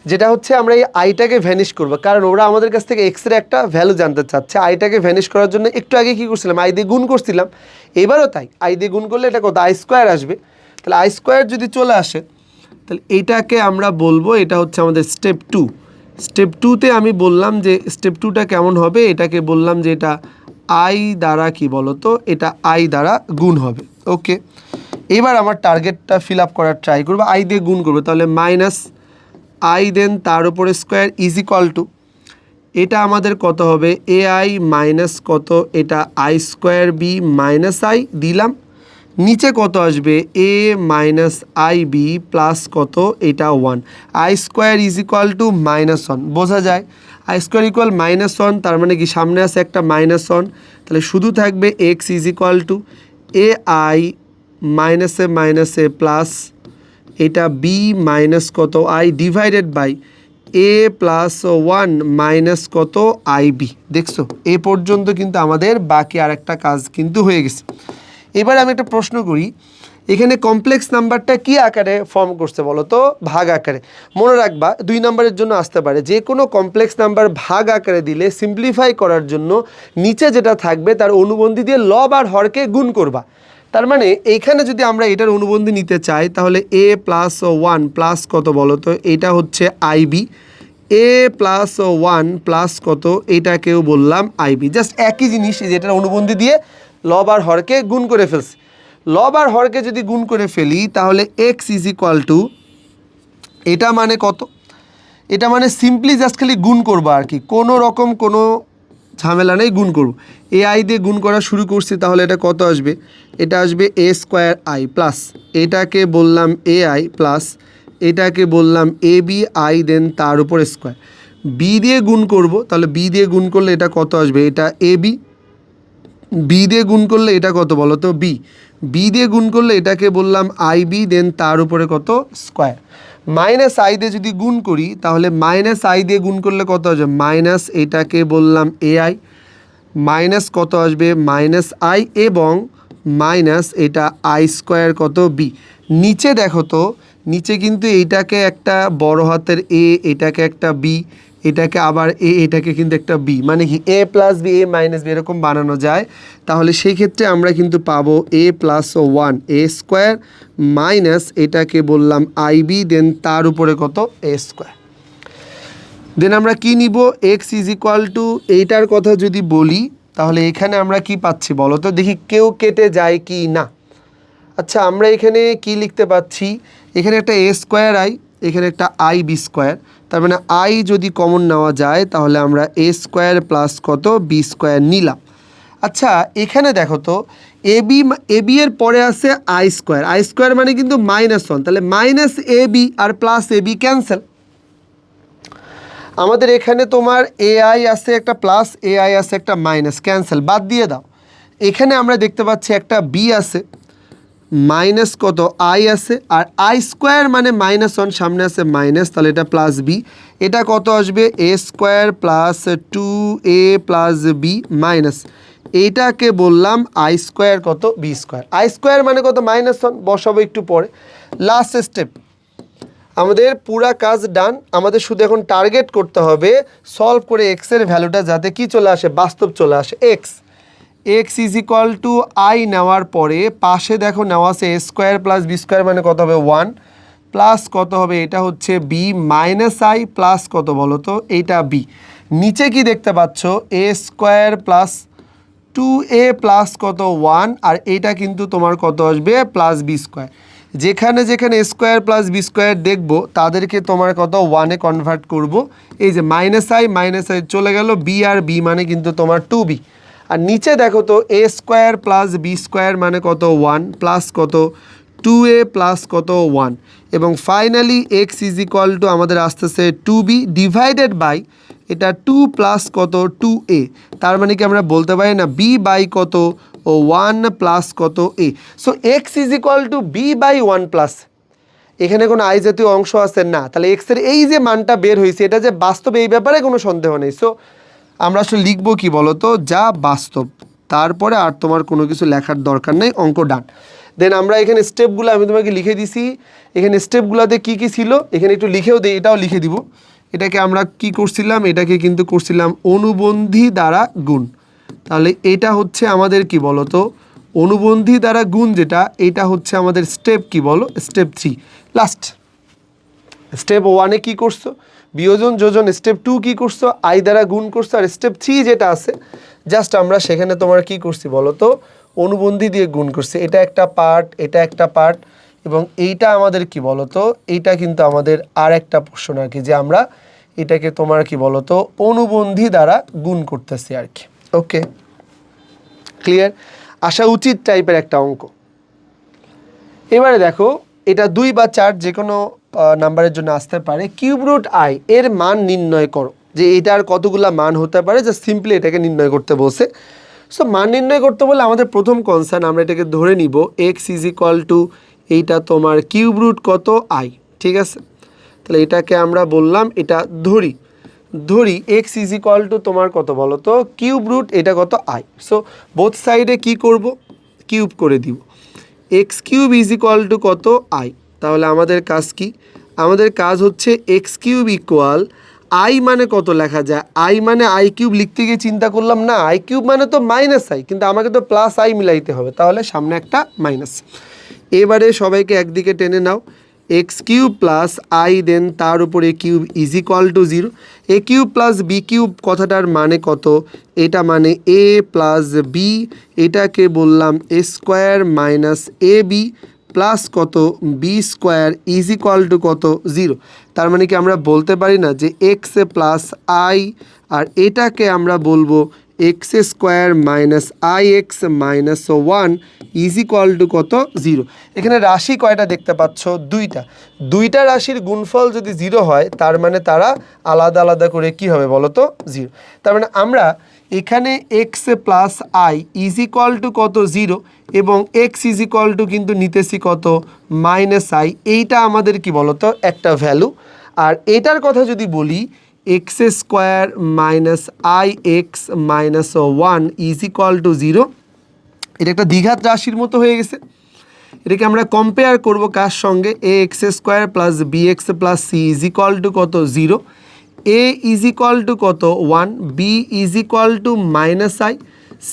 যেটা হচ্ছে আমরা এই আইটাকে ভ্যানিশ করবো। কারণ ওরা আমাদের কাছ থেকে এক্সের একটা ভ্যালু জানতে চাচ্ছে। আইটাকে ভ্যানিশ করার জন্য একটু আগে কী করছিলাম? আই দিয়ে গুণ করছিলাম। এবারও তাই, আই দিয়ে গুণ করলে এটা কত? আই স্কোয়ার আসবে। তাহলে আই স্কোয়ার যদি চলে আসে, তাহলে এইটাকে আমরা বলবো এটা হচ্ছে আমাদের স্টেপ 2। স্টেপ 2তে আমি বললাম যে স্টেপ 2টা কেমন হবে, এটাকে বললাম যে এটা আই দ্বারা কি বলো তো, এটা আই দ্বারা গুণ হবে। ওকে, এবার আমার টার্গেটটা ফিল আপ করার ট্রাই করবো। আই দিয়ে গুণ করবো, তাহলে মাইনাস আই দেন তার উপরে স্কোয়ার ইজ ইকুয়াল টু, এটা আমাদের কত হবে? এ আই মাইনাস কত, এটা I square B minus I দিলাম, নিচে কত আসবে? A minus I B plus কত, এটা 1। I square is equal to minus 1, বোঝা যায় আই স্কোয়ার ইকুয়াল মাইনাস 1, তার মানে কি সামনে আছে একটা মাইনাস 1, তাহলে শুধু থাকবে X is equal to A I মাইনাসে মাইনাসে প্লাস এটা বি মাইনাস কত I divided by A plus 1 minus কত আই বি। দেখছো, এ পর্যন্ত কিন্তু আমাদের বাকি আর একটা কাজ কিন্তু হয়ে গেছে। এবার আমি একটা প্রশ্ন করি, এখানে কমপ্লেক্স নাম্বারটা কি আকারে ফর্ম করছে বলো তো? ভাগ আকারে। মনে রাখবা 2 নম্বরের জন্য আসতে পারে, যে কোনো কমপ্লেক্স নাম্বার ভাগ আকারে দিলে সিম্পলিফাই করার জন্য নিচে যেটা থাকবে তার অনুবন্ধী দিয়ে লব আর হরকে গুণ করবা। তার মানে এইখানে যদি আমরা এটার অনুবন্ধী নিতে চাই, তাহলে এ প্লাস 1 প্লাস কত বলো তো, এটা হচ্ছে আইবি। এ প্লাস 1 প্লাস কত, এটাকেও বললাম আইবি। জাস্ট একই জিনিস, যেটার অনুবন্ধী দিয়ে লব আর হরকে গুণ করে ফেলছি। লব আর হরকে যদি গুণ করে ফেলি, তাহলে এক্স ইজ ইকুয়াল টু, এটা মানে কত? এটা মানে সিম্পলি জাস্ট খালি গুণ করবো আর কি, কোনো রকম কোনো ঝামেলা নেই, গুণ করব। এ আই দিয়ে গুণ করা শুরু করছি, তাহলে এটা কত আসবে? এটা আসবে এ স্কোয়ার আই প্লাস, এটাকে বললাম এ আই প্লাস, এটাকে বললাম এ বি আই দেন তার উপর স্কোয়ার। বি দিয়ে গুণ করব, তাহলে বি দিয়ে গুণ করলে এটা কত আসবে? এটা এ বি। বি দিয়ে গুণ করলে এটা কত বলো তো? বি। বি দিয়ে গুণ করলে এটাকে বললাম আই বি দেন তার উপরে কত? স্কোয়ার। মাইনাস আই দিয়ে যদি গুণ করি, তাহলে মাইনাস আই দিয়ে গুণ করলে কত আসবে? মাইনাস, এটাকে বললাম এ আই, মাইনাস কত আসবে? মাইনাস আই এবং মাইনাস এটা আই স্কোয়ার কত? বি। নিচে দেখো তো, নিচে কিন্তু এইটাকে একটা বড় হাতের এ, এটাকে একটা বি, এটাকে আবার এ, এটাকে কিন্তু একটা বি, মানে কি এ plus B A minus B এরকম বানানো যায়। তাহলে সেই ক্ষেত্রে আমরা কিন্তু পাবো এ প্লাস 1 এ স্কোয়ার মাইনাস এটাকে বললাম আই বি দেন তার উপরে কত? এ স্কোয়ার। দেন আমরা কি নিব? এক্স ইজ ইকুয়াল টু, এইটার কথা যদি বলি, তাহলে এখানে আমরা কি পাচ্ছি বলো তো? দেখি কেউ কেটে যায় কি না। আচ্ছা, আমরা এখানে কি লিখতে পাচ্ছি? এখানে একটা এ স্কোয়ার আই, এখানে একটা আই বি স্কোয়ার, তার মানে আই যদি কমন নেওয়া যায়, তাহলে আমরা এ স্কোয়ার প্লাস কত? বি স্কোয়ার নিলাম। আচ্ছা, এখানে দেখো তো, এ বি এর পরে আছে আই স্কোয়ার মানে কিন্তু -1, তাহলে minus A B R plus A B cancel. আমাদের এখানে তোমার এআই আছে একটা প্লাস, এআই আছে একটা মাইনাস, ক্যান্সেল, বাদ দিয়ে দাও। এখানে আমরা দেখতে পাচ্ছি একটা বি আছে, মাইনাস কত আই আছে, আর আই স্কোয়ার মানে -1, সামনে আছে মাইনাস, তাহলে এটা প্লাস বি। এটা কত আসবে, এ square plus 2a plus b minus, এইটাকে বললাম আই স্কোয়ার কত, বি স্কোয়ার। আই স্কোয়ার মানে কত, -1, বসাবো একটু পরে। লাস্ট স্টেপ, আমাদের পুরা কাজ ডান। আমাদের শুধু এখন টার্গেট করতে হবে সলভ করে এক্সের ভ্যালুটা যাতে কি চলে আসে, বাস্তব চলে আসে। X is equal to I নেওয়ার পরে পাশে দেখো নেওয়া আছে a square plus B square মানে কত হবে 1, প্লাস কত হবে, এটা হচ্ছে বি মাইনাস আই প্লাস কত বলো তো, এইটা বি। নিচে কি দেখতে পাচ্ছ, এ স্কোয়ার প্লাস 2a প্লাস কত 1, আর এইটা কিন্তু তোমার কত আসবে, প্লাস বি স্কোয়ার। যেখানে যেখানে স্কোয়ার প্লাস বি স্কোয়ার দেখবো তাদেরকে তোমার কত 1-এ কনভার্ট করব। এই যে মাইনাস আই চলে গেল, বি আর বি মানে কিন্তু তোমার 2b। আর নিচে দেখো তো এ স্কোয়ার প্লাস বি স্কোয়ার মানে কত 1, প্লাস কত 2a প্লাস কত 1, এবং finally x is equal two আমাদের আসতেছে 2b ডিভাইডেড বাই এটা 2 প্লাস কত 2a। তার মানে কি আমরা বলতে পারি না b বাই কত ও 1 প্লাস কত a। So X is equal to B by 1 plus, এখানে কোনো আই জাতীয় অংশ আছে না, তাহলে এক্সের এই যে মানটা বের হয়েছে এটা যে বাস্তব এই ব্যাপারে কোনো সন্দেহ নেই। সো আমরা আসলে লিখবো কি বলো তো, যা বাস্তব, তারপরে আর তোমার কোনো কিছু লেখার দরকার নেই, অঙ্ক ডান। দেন আমরা এখানে স্টেপগুলো আমি তোমাকে লিখে দিছি, এখানে স্টেপগুলোতে কি কি ছিল এখানে একটু লিখেও দিই, এটাও লিখে দিব। এটাকে আমরা কি করছিলাম, এটাকে কিন্তু করছিলাম অনুবন্ধী দ্বারা গুণ। তাহলে এটা হচ্ছে আমাদের কি বলো তো, অনুবন্ধী দ্বারা গুণ, যেটা এটা হচ্ছে আমাদের স্টেপ কি বলো, স্টেপ 3। লাস্ট স্টেপ 1-এ কী করছো, বিয়োজন যোজন। স্টেপ 2 কী করছো, আই দ্বারা গুণ করছো। আর স্টেপ 3 যেটা আছে জাস্ট আমরা সেখানে তোমার কি করছি বলো তো, অনুবন্ধী দিয়ে গুণ করছি। এটা একটা পার্ট, এটা একটা পার্ট, এবং এইটা আমাদের কি বলো তো, এইটা কিন্তু আমাদের আর একটা পোর্শন আর কি, যে আমরা এটাকে তোমার কি বলো তো অনুবন্ধী দ্বারা গুণ করতেছি আর কি। ওকে, ক্লিয়ার, আসা উচিত টাইপের একটা অঙ্ক। এবারে দেখো এটা 2 বা 4 যে কোনো নাম্বারের জন্য আসতে পারে। কিউব রুট আই এর মান নির্ণয় করো, যে এটার কতগুলা মান হতে পারে, যে সিম্পলি এটাকে নির্ণয় করতে বলছে। সো মান নির্ণয় করতে বলে আমাদের প্রথম কনসার্ন আমরা এটাকে ধরে নিব এক্স ইজ ইকুয়াল টু এইটা তোমার কিউব রুট কত আই, ঠিক আছে। তাহলে এটাকে আমরা বললাম এটা ধরি এক্স ইজ ইকুয়াল টু তোমার কত বলো তো, কিউব রুট এটা কত আই। সো বোথ সাইডে কি করব, কিউব করে দিব। X cube is equal to কত আই, তাহলে আমাদের কাজ কি, আমাদের কাজ হচ্ছে এক্স কিউব ইকুয়াল আই মানে কত লেখা যায়, আই মানে আই কিউব লিখতে গিয়ে চিন্তা করলাম না, আই কিউব মানে তো মাইনাস আই, কিন্তু আমাকে তো প্লাস আই মিলাইতে হবে, তাহলে সামনে একটা মাইনাস। এবারে সবাইকে একদিকে টেনে নাও, X cube plus I, then তার উপরে cube is equal to 0। A cube plus B cube কথাটার মানে কত, এটা মানে এ প্লাস বি, এটাকে বললাম এ square minus A B plus কত B square is equal to কত 0। তার মানে কি আমরা বলতে পারি না যে এক্স প্লাস আই, আর এটাকে আমরা বলবো x square minus I X minus 1 is equal to কত 0। এখানে রাশি কয়টা দেখতে পাচ্ছ, দুইটা রাশির গুণফল যদি 0 হয় তার মানে তারা আলাদা আলাদা করে কি হবে বলো তো 0। তার মানে আমরা এখানে x plus I is equal to কত 0, এবং এক্স ইজ ইকুয়াল টু কিন্তু নিতেছি কত মাইনাস আই, এইটা আমাদের কি বলতো একটা ভ্যালু। আর এটার কথা যদি বলি x square minus I X minus 1 is equal to 0, এটা একটা দ্বিঘাত রাশির মতো হয়ে গেছে। এটাকে আমরা কম্পেয়ার করব কার সঙ্গে, a x square plus b x plus C is equal to কত 0, এ ইজ ইকুয়াল টু কত 1, b is equal to minus i,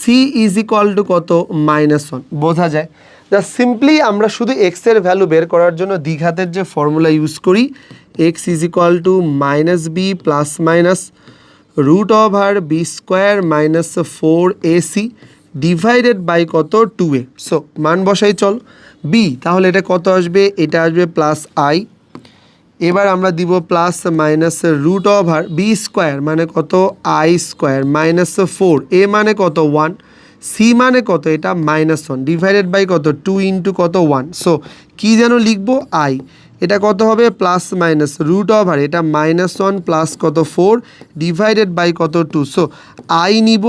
c is equal to কত -1। বোঝা যায়, জাস্ট সিম্পলি আমরা শুধু এক্সের ভ্যালু বের করার জন্য দ্বিঘাতের যে ফর্মুলা ইউজ করি, x is equal to minus b plus minus root over b square minus 4ac divided by কত 2a। সো মান বসাই চল, বি তাহলে এটা কত আসবে, এটা আসবে প্লাস আই। এবার আমরা দিব plus minus root over b square মানে কত আই স্কোয়ার মাইনাস 4, এ মানে কত 1, সি মানে কত, এটা -1 ডিভাইডেড বাই কত 2 ইন্টু কত 1। সো কী যেন লিখবো আই, এটা কত হবে প্লাস মাইনাস রুট ওভার এটা -1 প্লাস কত 4 ডিভাইডেড বাই কত 2। সো আই নিব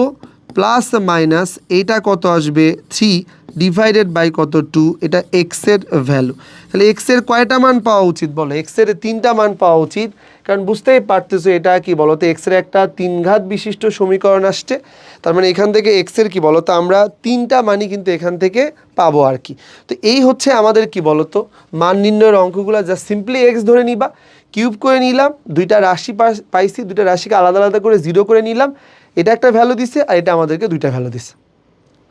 প্লাস মাইনাস এটা কত আসবে 3 ডিভাইডেড বাই কত 2, এটা এক্সের ভ্যালু। তাহলে এক্সের কয়টা মান পাওয়া উচিত বলো, এক্সের 3টা মান পাওয়া উচিত, কারণ বুঝতেই পারতেছো এটা কি বলো তো এক্সের একটা 3 ঘাত বিশিষ্ট সমীকরণ আসছে, তার মানে এখান থেকে এক্সের কি বলো তো আমরা 3টা মানই কিন্তু এখান থেকে পাবো আর কি। তো এই হচ্ছে আমাদের কি বলো তো মান নির্ণয়ের অঙ্কগুলো, যা সিম্পলি এক্স ধরে নিবা, কিউব করে নিলাম, দুইটা রাশি পাইছি, দুইটা রাশিকে আলাদা আলাদা করে 0 করে নিলাম, এটা একটা ভ্যালু দিছে আর এটা আমাদেরকে দুইটা ভ্যালু দিছে।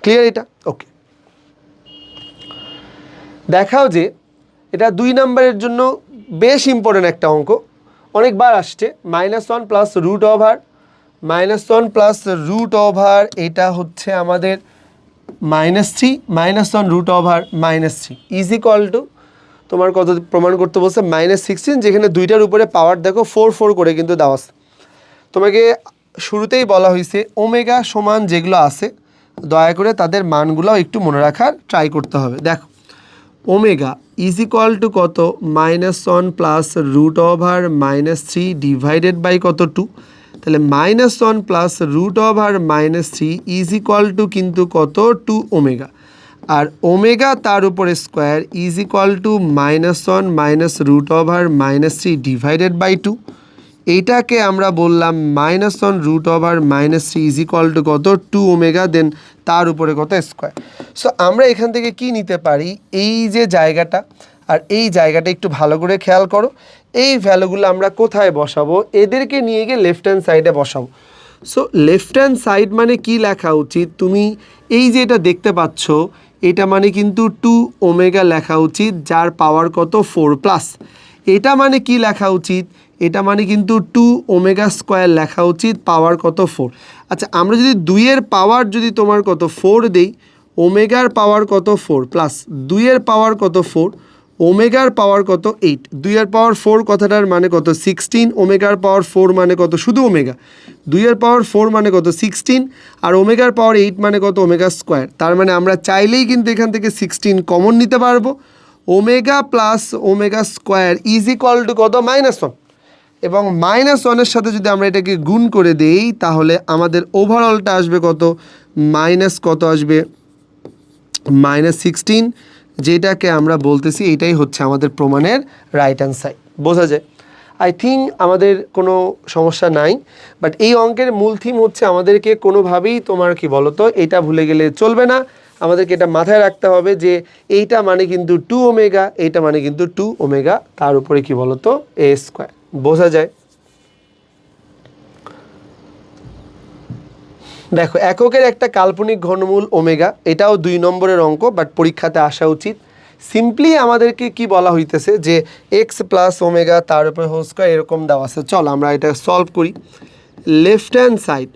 ক্লিয়ার এটা? ওকে, দেখাও যে এটা 2 নম্বরের জন্য বেশ ইম্পর্টেন্ট একটা অঙ্ক, অনেকবার আসছে। -1 plus root over -1 plus root over এটা হচ্ছে আমাদের -3 -1 root over -3 is equal to তোমার কত প্রমাণ করতে বলছে -16, যেখানে দুইটার উপরে পাওয়ার দেখো 4 4 করে কিন্তু দেওয়া আছে। তোমাকে শুরুতেই বলা হয়েছে ওমেগা সমান যেগুলো আছে দয়া করে তাদের মানগুলোও একটু মনে রাখার ট্রাই করতে হবে। দেখো ওমেগা ইজ ইকুয়াল টু কত -1 plus root over -3 divided by কত 2, তাহলে -1 plus root over -3 is equal to কিন্তু কত 2 ওমেগা, আর ওমেগা তার উপরে square is equal to -1 minus root over -3 divided by 2, এইটাকে আমরা বললাম -1 root over -3 is equal to কত 2 ওমেগা, দেন তার উপরে কত স্কোয়ার। সো আমরা এখান থেকে কি নিতে পারি, এই যে জায়গাটা আর এই জায়গাটা একটু ভালো করে খেয়াল করো, এই ভ্যালুগুলো আমরা কোথায় বসাবো, এদেরকে নিয়ে গিয়ে লেফট হ্যান্ড সাইডে বসাবো। সো লেফট হ্যান্ড সাইড মানে কি লেখা উচিত, তুমি এই যে এটা দেখতে পাচ্ছ এটা মানে কিন্তু 2 ওমেগা লেখা উচিত, যার পাওয়ার কত 4 প্লাস, এটা মানে কি লেখা উচিত, এটা মানে কিন্তু 2 ওমেগা স্কোয়ার লেখা উচিত, পাওয়ার কত 4। আচ্ছা আমরা যদি 2-এর পাওয়ার যদি তোমার কত 4 দেই, ওমেগার পাওয়ার কত 4 প্লাস 2-এর পাওয়ার কত 4, ওমেগার পাওয়ার কত 8, 2-এর পাওয়ার 4 কথাটার মানে কত 16, ওমেগার পাওয়ার 4 মানে কত শুধু ওমেগা, 2-এর পাওয়ার 4 মানে কত 16, আর ওমেগার পাওয়ার 8 মানে কত ওমেগা স্কোয়ার। তার মানে আমরা চাইলেই কিন্তু এখান থেকে 16 কমন নিতে পারবো, omega plus omega square is equal to কত -1, এবং -1-এর সাথে যদি আমরা এটাকে গুণ করে দেই তাহলে আমাদের ওভারঅলটা আসবে কত মাইনাস কত আসবে -16, যেটাকে আমরা বলতেছি এটাই হচ্ছে আমাদের প্রমাণের রাইট হ্যান্ড সাইড। বোঝা যায়? আই থিঙ্ক আমাদের কোনো সমস্যা নাই, বাট এই অঙ্কের মূল থিম হচ্ছে আমাদেরকে কোনোভাবেই তোমার কি বলতো এটা ভুলে গেলে চলবে না, আমাদেরকে এটা মাথায় রাখতে হবে যে এইটা মানে কিন্তু 2 ওমেগা, এইটা মানে কিন্তু 2 ওমেগা, তার উপরে কি বলতো এ স্কোয়ার। বোঝা যায়? দেখো এককের একটা কাল্পনিক ঘনমূল ওমেগা, এটাও 2 নম্বরের অঙ্ক, বাট পরীক্ষাতে আসা উচিত। সিম্পলি আমাদেরকে কি বলা হইতেছে যে এক্স প্লাস ওমেগা তার উপরে হোল স্কোয়ার এরকম দেওয়া আছে। চল আমরা এটা সলভ করি। লেফট হ্যান্ড সাইড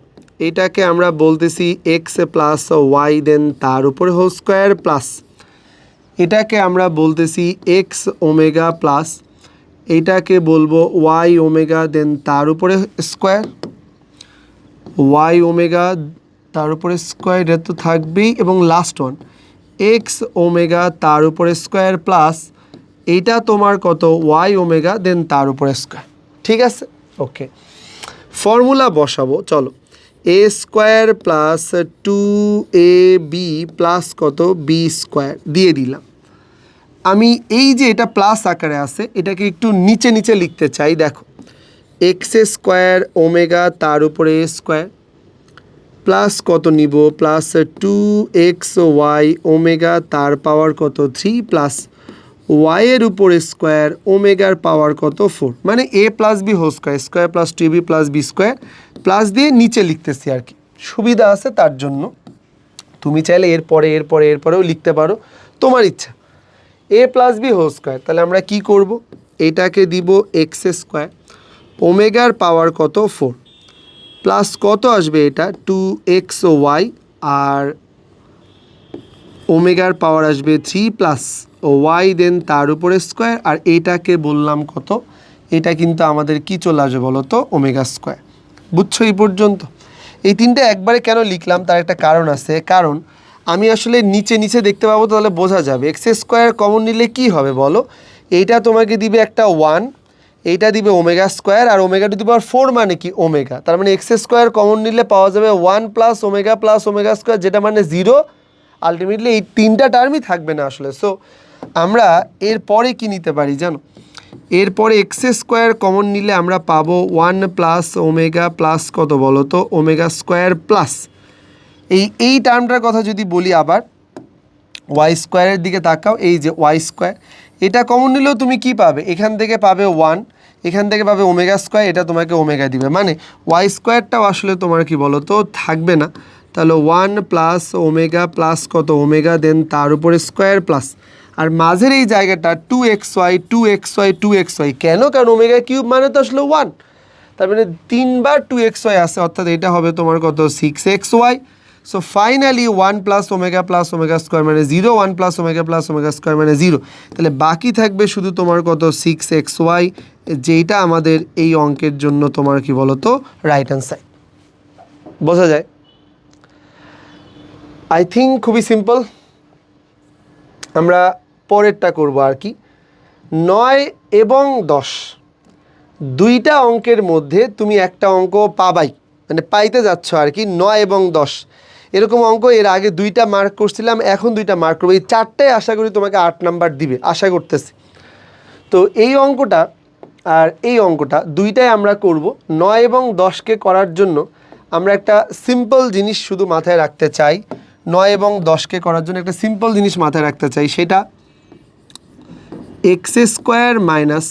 এটাকে আমরা বলতেছি এক্স প্লাস ওয়াই দেন তার উপরে হোল স্কোয়ার প্লাস, এটাকে আমরা বলতেছি এক্স ওমেগা প্লাস, এইটাকে বলবো ওয়াই ওমেগা দেন তার উপরে স্কোয়ার, ওয়াই ওমেগা তার উপরে স্কোয়ার, এটা তো থাকবেই, এবং লাস্ট ওয়ান এক্স ওমেগা তার উপরে স্কোয়ার প্লাস এইটা তোমার কত ওয়াই ওমেগা দেন তার উপরে স্কোয়ার। ঠিক আছে? ওকে, ফর্মুলা বসাবো। চলো, এ স্কোয়ার প্লাস 2ab প্লাস কত বি স্কোয়ার দিয়ে দিলাম। আমি এই যে এটা প্লাস আকারে আছে এটাকে একটু নিচে নিচে লিখতে চাই। দেখো এক্স স্কোয়ার ওমেগা তার উপরে স্কোয়ার প্লাস কত নিব প্লাস 2xy ওমেগা তার পাওয়ার কত 3 প্লাস ওয়াইয়ের উপরে স্কোয়ার ওমেগার পাওয়ার কত 4, মানে a plus b whole square, square plus 2b plus B square, plus দিয়ে নিচে লিখতেছি আর কি, সুবিধা আছে তার জন্য। তুমি চাইলে এরপরেও লিখতে পারো, তোমার ইচ্ছা। a plus b whole square, তাহলে আমরা কি করব, এটাকে দিব এক্স স্কোয়ার, ওমেগার পাওয়ার কত 4 প্লাস কত আসবে এটা 2xy, আর ওমেগার পাওয়ার আসবে 3 প্লাস ওয়াই দেন তার উপরে স্কোয়ার, আর এইটাকে বললাম কত, এটা কিন্তু আমাদের কি চলে আসবে বলো তো ওমেগা স্কোয়ার। বুঝছো এই পর্যন্ত? এই তিনটা একবারে কেন লিখলাম তার একটা কারণ আছে, কারণ আমি আসলে নিচে নিচে দেখতে পাবো, তাহলে বোঝা যাবে এক্স স্কোয়ার কমন নিলে কি হবে বলো। এইটা তোমাকে দিবে একটা 1, এইটা দিবে ওমেগা স্কোয়ার, আর ওমেগা টু দি পাওয়ার 4 মানে কি ওমেগা, তার মানে এক্স স্কোয়ার কমন নিলে পাওয়া যাবে 1 প্লাস ওমেগা স্কোয়ার, যেটা মানে 0। আলটিমেটলি এই তিনটা টার্মই থাকবে না আসলে। সো আমরা এরপরে কি নিতে পারি জানো, এরপরে এক্স স্কোয়ার কমন নিলে আমরা পাবো 1 প্লাস ওমেগা প্লাস কত বলো তো ওমেগা স্কোয়ার প্লাস এই টার্মটার কথা যদি বলি আবার ওয়াই স্কোয়ারের দিকে তাকাও, এই যে ওয়াই স্কোয়ার, এটা কমন নিলেও তুমি কি পাবে, এখান থেকে পাবে 1, এখান থেকে পাবে ওমেগা স্কোয়ার, এটা তোমাকে ওমেগা দিবে, মানে ওয়াই স্কোয়ারটাও আসলে তোমার কি বলো তো থাকবে না। তাহলে 1 প্লাস ওমেগা প্লাস কত ওমেগা, দেন তার উপরে স্কোয়ার প্লাস, আর মাঝের এই জায়গাটা 2xy কেন, কারণ ওমেগা কিউব মানে তো আসলে 1, তার মানে 3বার 2xy আছে, অর্থাৎ এটা হবে তোমার কত 6xy। So finally 1 plus omega square মানে 0, 1 প্লাস ওমেগা স্কোয়ার মানে 0, তাহলে বাকি থাকবে শুধু তোমার কত 6xy, যেইটা আমাদের এই অঙ্কের জন্য তোমার কি বলো তো রাইট হ্যান্ড সাইড। বোঝা যায়? আই থিঙ্ক খুবই সিম্পল। আমরা পরেরটা করব আর কি, 9 এবং 10 দুইটা অঙ্কের মধ্যে তুমি একটা অঙ্ক পাবাই, মানে পাইতে যাচ্ছ আর কি, 9 এবং 10 এরকম অঙ্ক এর আগে দুইটা মার্ক করছিলাম, এখন দুইটা মার্ক করবো, এই চারটায় আশা করি তোমাকে 8 নাম্বার দিবে আশা করতেছি। তো এই অঙ্কটা আর এই অঙ্কটা দুইটাই আমরা করব। 9 এবং 10কে করার জন্য আমরা একটা সিম্পল জিনিস শুধু মাথায় রাখতে চাই, 9 এবং 10কে করার জন্য একটা সিম্পল জিনিস মাথায় রাখতে চাই, সেটা x square minus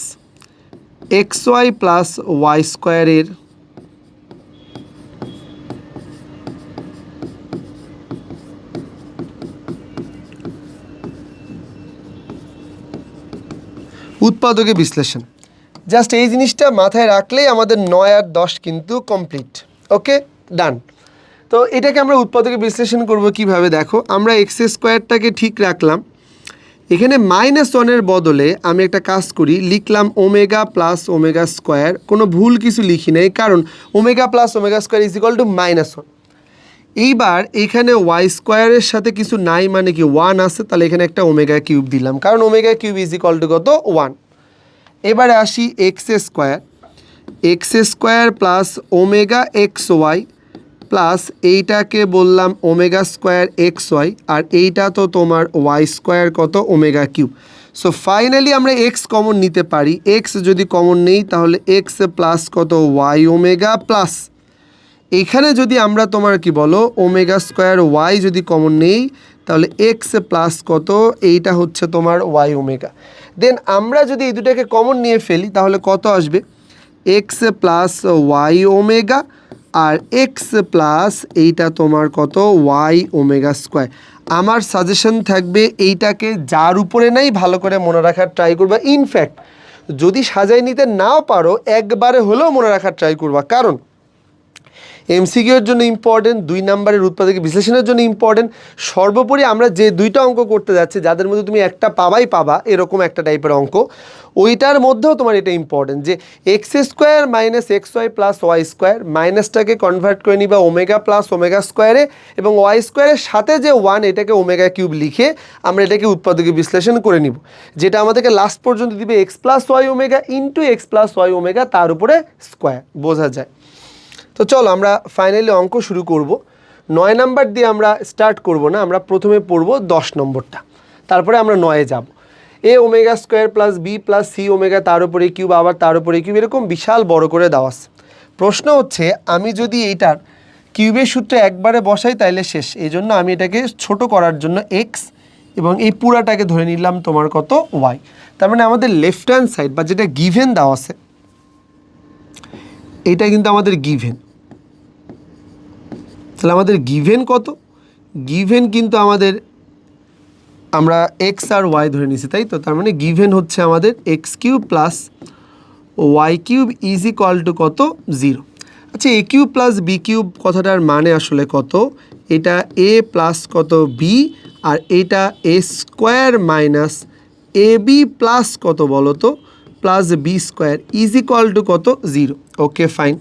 x y plus y স্কোয়ারের উৎপাদকে বিশ্লেষণ। জাস্ট এই জিনিসটা মাথায় রাখলেই আমাদের 9 আর 10 কিন্তু কমপ্লিট। ওকে, ডান। তো এটাকে আমরা উৎপাদকে বিশ্লেষণ করব কিভাবে, দেখো আমরা এক্স স্কোয়ারটাকে ঠিক রাখলাম, এখানে -1-এর বদলে আমি একটা কাজ করি, লিখলাম ওমেগা প্লাস ওমেগা স্কোয়ার, কোনো ভুল কিছু লিখি নাই, কারণ omega plus omega square is equal to -1। এইবার এখানে ওয়াই স্কোয়ারের সাথে কিছু নাই মানে কি 1 আছে, তাহলে এখানে একটা ওমেগা কিউব দিলাম, কারণ omega cube is equal to কত 1। এবারে আসি x square plus omega x y plus এইটাকে বললাম ওমেগা স্কোয়ার এক্স ওয়াই, আর এইটা তো তোমার ওয়াই স্কোয়ার কত ওমেগা কিউব। সো ফাইনালি আমরা এক্স কমন নিতে পারি, এক্স যদি কমন নেই তাহলে এক্স প্লাস কত ওয়াই ওমেগা প্লাস এইখানে যদি আমরা তোমার কি বলো ওমেগা স্কোয়ার ওয়াই যদি কমন নেই তাহলে এক্স প্লাস কত এইটা হচ্ছে তোমার ওয়াই ওমেগা। দেন আমরা যদি এই দুটাকে কমন নিয়ে ফেলি তাহলে কত আসবে, এক্স প্লাস ওয়াই ওমেগা আর এক্স প্লাস এইটা তোমার কত ওয়াই ওমেগা স্কোয়ার। আমার সাজেশন থাকবে এইটাকে যার উপরে নাই ভালো করে মনে রাখার ট্রাই করবা। ইনফ্যাক্ট যদি সাজাই নিতে নাও পারো একবারে হলেও মনে রাখার ট্রাই করবা, কারণ এমসিকিউর জন্য ইম্পর্টেন্ট, 2 নম্বরের উৎপাদক বিশ্লেষণের জন্য ইম্পর্টেন্ট। সর্বোপরি আমরা যে দুইটা অঙ্ক করতে যাচ্ছি যাদের মধ্যে তুমি একটা পাবা এরকম একটা টাইপের অঙ্ক, ওইটার মধ্যেও তোমার এটা ইম্পর্টেন্ট যে x square minus x y plus Y square, মাইনাসটাকে কনভার্ট করে নিবা ওমেগা প্লাস ওমেগা স্কোয়ারে, এবং ওয়াই স্কোয়ারের সাথে যে 1 এটাকে ওমেগা কিউব লিখে আমরা এটাকে উৎপাদকে বিশ্লেষণ করে নিব, যেটা আমাদেরকে লাস্ট পর্যন্ত দিবে x plus y omega into x plus y omega তার উপরে স্কোয়ার। বোঝা যায়? তো চলো আমরা ফাইনালি অঙ্ক শুরু করব। 9 নাম্বার দিয়ে আমরা স্টার্ট করব না, আমরা প্রথমে পড়ব 10 নম্বরটা, তারপরে আমরা 9-এ যাব। A omega square plus B plus c omega তার উপরে কিউব আবার তার উপরে কিউব, এরকম বিশাল বড় করে দেওয়া আছে। প্রশ্ন হচ্ছে আমি যদি এইটার কিউবের সূত্রে একবারে বসাই তাইলে শেষ, এই জন্য আমি এটাকে ছোট করার জন্য এক্স এবং এই পুরাটাকে ধরে নিলাম তোমার কত ওয়াই। তার মানে আমাদের লেফট হ্যান্ড সাইড বা যেটা গিভেন দেওয়া আছে এটা কিন্তু আমাদের গিভেন। তাহলে আমাদের গিভেন কত, গিভেন কিন্তু আমাদের আমরা এক্স আর ওয়াই ধরে নিছি, তাই তো। তার মানে গিভেন হচ্ছে আমাদের x cube plus Y cube is equal to কত 0। আচ্ছা a cube plus B cube কথাটার মানে আসলে কত, এটা এ প্লাস কত বি আর এটা a square minus A B plus কত বলো তো plus B square is equal to কত 0। Okay fine,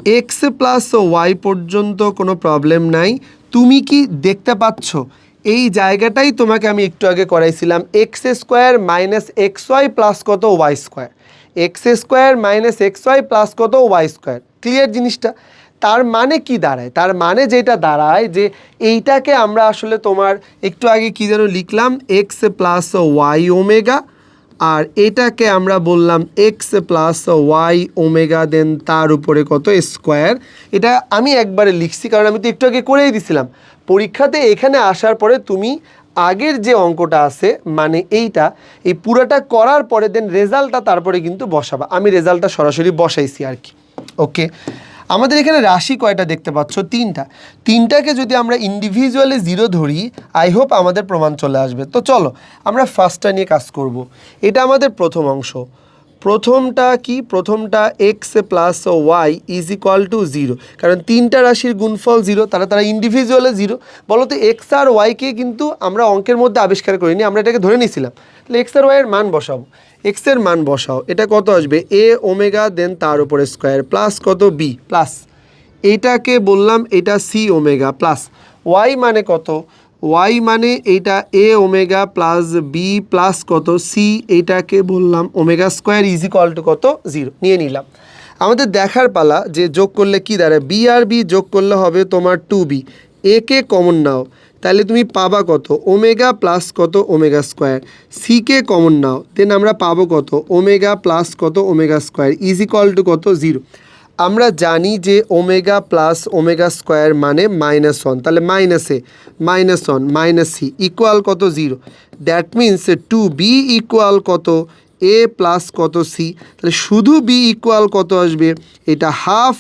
x plus y পর্যন্ত কোনো প্রবলেম নাই। তুমি কি দেখতে পাচ্ছ এই জায়গাটাই তোমাকে আমি একটু আগে করাইছিলাম, x square minus x y plus কত y square, x square minus x y plus কত ওয়াই স্কোয়ার। ক্লিয়ার জিনিসটা? তার মানে কি দাঁড়ায়? তার মানে যেটা দাঁড়ায় যে এইটাকে আমরা আসলে তোমার একটু আগে কি যেন লিখলাম, এক্স প্লাস ওয়াই ওমেগা, আর এটাকে আমরা বললাম x plus y omega, then তার উপরে কত স্কোয়ার। এটা আমি একবারে লিখছি কারণ আমি তো একটু আগে করেই দিছিলাম। পরীক্ষাতে এখানে আসার পরে তুমি আগের যে অঙ্কটা আছে মানে এইটা, এই পুরোটা করার পরে দেন রেজাল্টটা তারপরে কিন্তু বসাবা। আমি রেজাল্টটা সরাসরি বসাইছি আর কি। ওকে, আমাদের এখানে রাশি কয়টা দেখতে পাচ্ছ? তিনটা। তিনটাকে যদি আমরা ইন্ডিভিজুয়ালি জিরো ধরি, আই হোপ আমাদের প্রমাণ চলে আসবে। তো চলো আমরা ফার্স্টটা নিয়ে কাজ করব। এটা আমাদের প্রথম অংশ। প্রথমটা কি? প্রথমটা x plus y is equal to zero, কারণ তিনটা রাশির গুণফল জিরো, তারা ইন্ডিভিজুয়ালে জিরো। বলো তো এক্স আর ওয়াইকে কিন্তু আমরা অঙ্কের মধ্যে আবিষ্কার করিনি, আমরা এটাকে ধরে নিয়েছিলাম। তাহলে এক্স আর ওয়াইয়ের মান বসাবো। এক্সের মান বসাও, এটা কত আসবে? এ ওমেগা দেন তার উপরে স্কোয়ার প্লাস কত বি, প্লাস এইটাকে বললাম এটা সি ওমেগা, প্লাস ওয়াই মানে কত? ওয়াই মানে এইটা এ ওমেগা প্লাস বি প্লাস কত সি, এইটাকে বললাম omega square is equal to কত? জিরো। নিয়ে নিলাম। আমাদের দেখার পালা যে যোগ করলে কি দাঁড়ায়। বি আর বি যোগ করলে হবে তোমার টু বি। এ কে কমন নাও, তাহলে তুমি পাবা কত? ওমেগা প্লাস কত? Omega square. সিকে কমন নাও, দেন আমরা পাবো কত? ওমেগা প্লাস কত? Omega square is equal to কত? জিরো। আমরা জানি যে ওমেগা প্লাস ওমেগা স্কোয়ার মানে মাইনাস ওয়ান, তাহলে মাইনাসে minus one minus C equal কত? Zero. That means two b equal কত? এ প্লাস কত? সি। তাহলে শুধু বি ইকুয়াল কত আসবে? এটা হাফ,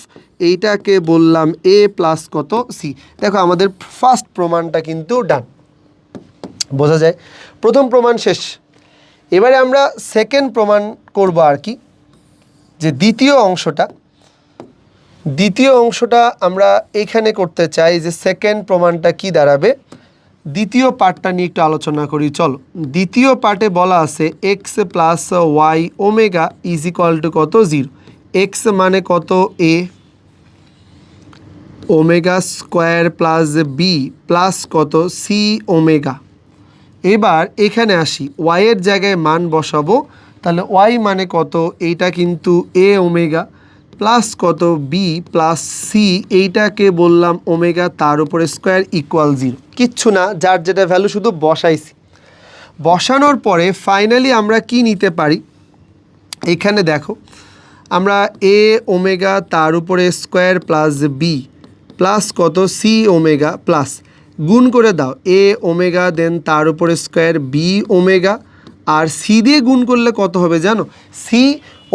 এইটাকে বললাম এ প্লাস কত? সি। দেখো আমাদের ফার্স্ট প্রমাণটা কিন্তু ডান, বোঝা যায়। প্রথম প্রমাণ শেষ। এবারে আমরা সেকেন্ড প্রমাণ করব আর কি, যে দ্বিতীয় অংশটা আমরা এখানে করতে চাই। যে সেকেন্ড প্রমাণটা কি দাঁড়াবে, দ্বিতীয় পার্টটা নিয়ে একটু আলোচনা করি। চলো, দ্বিতীয় পার্টে বলা আছে x plus y omega is equal to কত? জিরো। এক্স মানে কত? A omega square plus B plus কত? C omega. এবার এখানে আসি, ওয়াইয়ের জায়গায় মান বসাবো। তাহলে ওয়াই মানে কত? এইটা কিন্তু এ ওমেগা প্লাস কত? বি প্লাস সি, এইটাকে বললাম ওমেগা তার উপরে স্কোয়ার ইকুয়াল জিরো। কিচ্ছু না, যার যেটা ভ্যালু শুধু বসাইছি। বসানোর পরে ফাইনালি আমরা কি নিতে পারি, এখানে দেখো আমরা এ ওমেগা তার উপরে স্কোয়ার প্লাস বি প্লাস কত? সি ওমেগা, প্লাস গুণ করে দাও এ ওমেগা দেন তার উপরে স্কোয়ার বি ওমেগা, আর সি দিয়ে গুণ করলে কত হবে জানো? C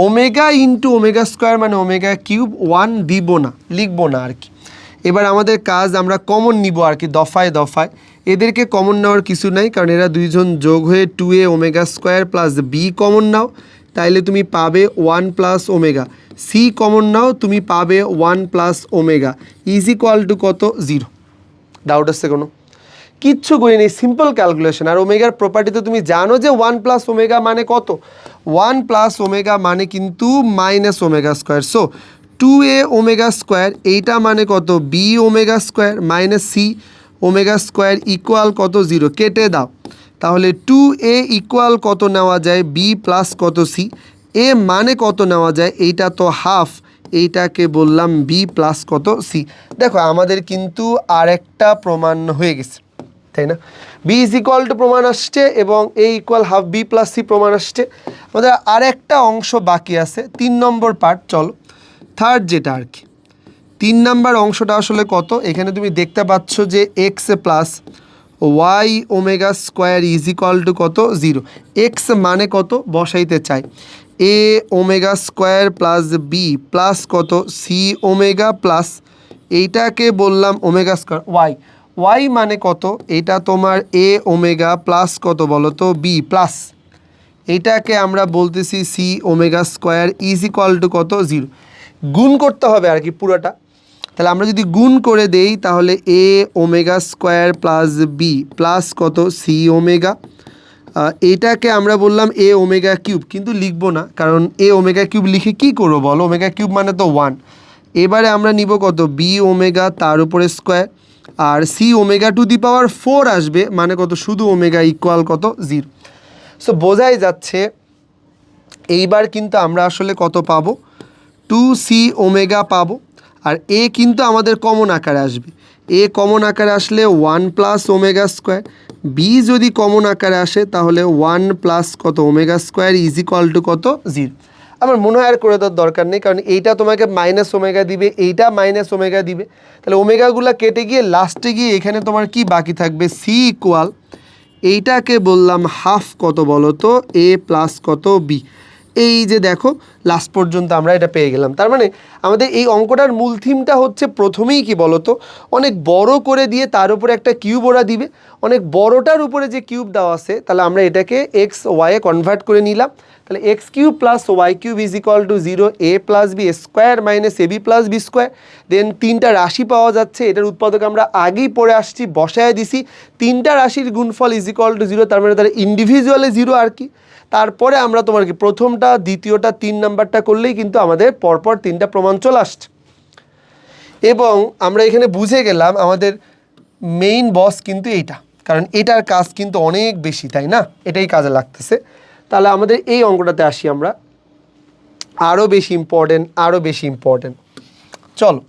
omega into omega square মানে ওমেগা কিউব। ওয়ান দিব না, লিখবো না আর কি। এবার আমাদের কাজ, আমরা কমন নিব আর কি, দফায় দফায়। এদেরকে কমন নেওয়ার কিছু নাই, কারণ এরা দুইজন যোগ হয়ে two a omega square plus b common নাও, তাইলে তুমি পাবে one plus omega. C common নাও, তুমি পাবে one plus omega is equal to কত? জিরো। ডাউট আসছে কোনো? কিচ্ছু করি নেই, সিম্পল ক্যালকুলেশন। আর ওমেগার প্রপার্টি তো তুমি জানো যে ওয়ান প্লাস ওমেগা মানে কত? ওয়ান প্লাস ওমেগা মানে কিন্তু minus omega square. So two a omega square, এইটা মানে কত? B omega square minus c omega square equal কত? জিরো। কেটে দাও, তাহলে টু এ ইকুয়াল কত নেওয়া যায়? বি প্লাস কত? সি। এ মানে কত নেওয়া যায়? এইটা তো হাফ, এইটাকে বললাম বি প্লাস কত? সি। দেখো আমাদের কিন্তু আরেকটা প্রমাণ হয়ে গেছে, তাই না? বি ইজ ইকুয়াল টু প্রমাণ আসছে এবং a equal half b plus c প্রমাণ আসছে। আমাদের আরেকটা অংশ বাকি আছে, 3 নম্বর পার্ট। চলো থার্ড যেটা আর কি, 3 নম্বর অংশটা আসলে কত? এখানে তুমি দেখতে পাচ্ছ যে x plus y omega square is equal to কত? জিরো। এক্স মানে কত বসাইতে চাই, a omega square plus B plus কত? সি ওমেগা, প্লাস এইটাকে বললাম ওমেগা স্কোয়ার। ওয়াই মানে কত? এটা তোমার এ ওমেগা প্লাস কত বলো তো? বি, প্লাস এইটাকে আমরা বলতেছি c omega square is equal to কত? জিরো। গুণ করতে হবে আর কি পুরোটা। তাহলে আমরা যদি গুণ করে দেই, তাহলে a omega square plus B plus কত? C omega. এইটাকে আমরা বললাম এ ওমেগা কিউব, কিন্তু লিখবো না, কারণ এ ওমেগা কিউব লিখে কি করবো বলো? ওমেগা কিউব মানে তো ওয়ান। এবারে আমরা নিব কত বি ওমেগা তার উপরে স্কোয়ার, আর c omega to the power 4 আসবে, মানে কত শুধু ওমেগা ইকুয়াল কত 0। সো বোঝাই যাচ্ছে এইবার কিন্তু আমরা আসলে কত পাবো, 2c ওমেগা পাবো। আর এ কিন্তু আমাদের কমন আকারে আসবে, এ কমন আকারে আসলে 1 প্লাস ওমেগা স্কোয়ার, বি যদি কমন আকারে আসে তাহলে 1 প্লাস কত omega square is equal to কত 0। আমার মনে হয় আর করে দেওয়ার দরকার নেই, কারণ এইটা তোমাকে মাইনাস ওমেগা দিবে, এইটা মাইনাস ওমেগা দিবে, তাহলে ওমেগাগুলো কেটে গিয়ে লাস্টে গিয়ে এখানে তোমার কি বাকি থাকবে, সি ইকুয়াল এইটাকে বললাম হাফ কত বলো তো, এ প্লাস কত বি। এই যে দেখো লাস্ট পর্যন্ত আমরা এটা পেয়ে গেলাম। তার মানে আমাদের এই অঙ্কটার মূল থিমটা হচ্ছে প্রথমেই কি বলতো, অনেক বড় করে দিয়ে তার উপরে একটা কিউব ওরা দিবে, অনেক বড়টার উপরে যে কিউব দেওয়া আছে তাহলে আমরা এটাকে এক্স ওয়াইয়ে কনভার্ট করে নিলাম। তাহলে x cube plus Y cube is equal to 0, a plus B square minus A B plus B square. Then তিনটা রাশি পাওয়া যাচ্ছে, এটার উৎপাদক আমরা আগেই পড়ে আসছি, বসায় দিছি, তিনটা রাশির গুণফল ইজ ইকুয়াল টু 0, তার মানে তার ইন্ডিভিজুয়ালি 0 আর কি। তারপরে আমরা তোমার কি প্রথমটা দ্বিতীয়টা 3 নাম্বারটা করলেই কিন্তু আমাদের পরপর 3টা প্রমাণ চলে আসছে। এবং আমরা এখানে বুঝে গেলাম আমাদের মেইন বস কিন্তু এইটা, কারণ এটার কাজ কিন্তু অনেক বেশি, তাই না, এটাই কাজে লাগতেছে। তাহলে আমাদের এই অঙ্কটাতে আসি আমরা, আরও বেশি ইম্পর্টেন্ট। চলো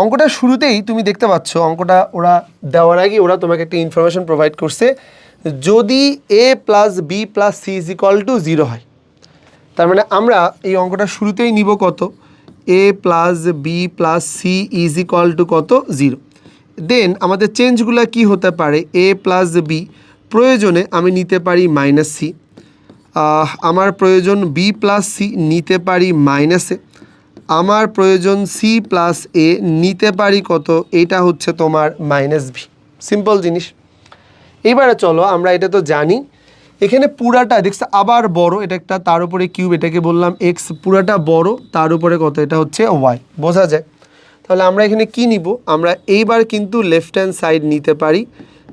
অঙ্কটা শুরুতেই তুমি দেখতে পাচ্ছ, অঙ্কটা ওরা দেওয়ার আগে ওরা তোমাকে একটা ইনফরমেশন প্রোভাইড করছে, যদি a plus B plus C is equal to 0 হয়, তার মানে আমরা এই অঙ্কটা শুরুতেই নিব কত, এ plus B plus C is equal to কত 0। দেন আমাদের চেঞ্জগুলো কি হতে পারে, এ প্লাস বি প্রয়োজনে আমি নিতে পারি মাইনাস সি, আমার প্রয়োজন বি প্লাস সি নিতে পারি মাইনাসে, আমার প্রয়োজন সি প্লাস এ নিতে পারি কত, এটা হচ্ছে তোমার মাইনাস বি। সিম্পল জিনিস। এইবারে চলো আমরা এটা তো জানি, এখানে পুরাটা দেখছো আবার বড়, এটা একটা তার উপরে কিউব, এটাকে বললাম এক্স, পুরাটা বড়, তার উপরে কত, এটা হচ্ছে ওয়াই, বোঝা যায়। তাহলে আমরা এখানে কি নিব, আমরা এইবার কিন্তু লেফট হ্যান্ড সাইড নিতে পারি,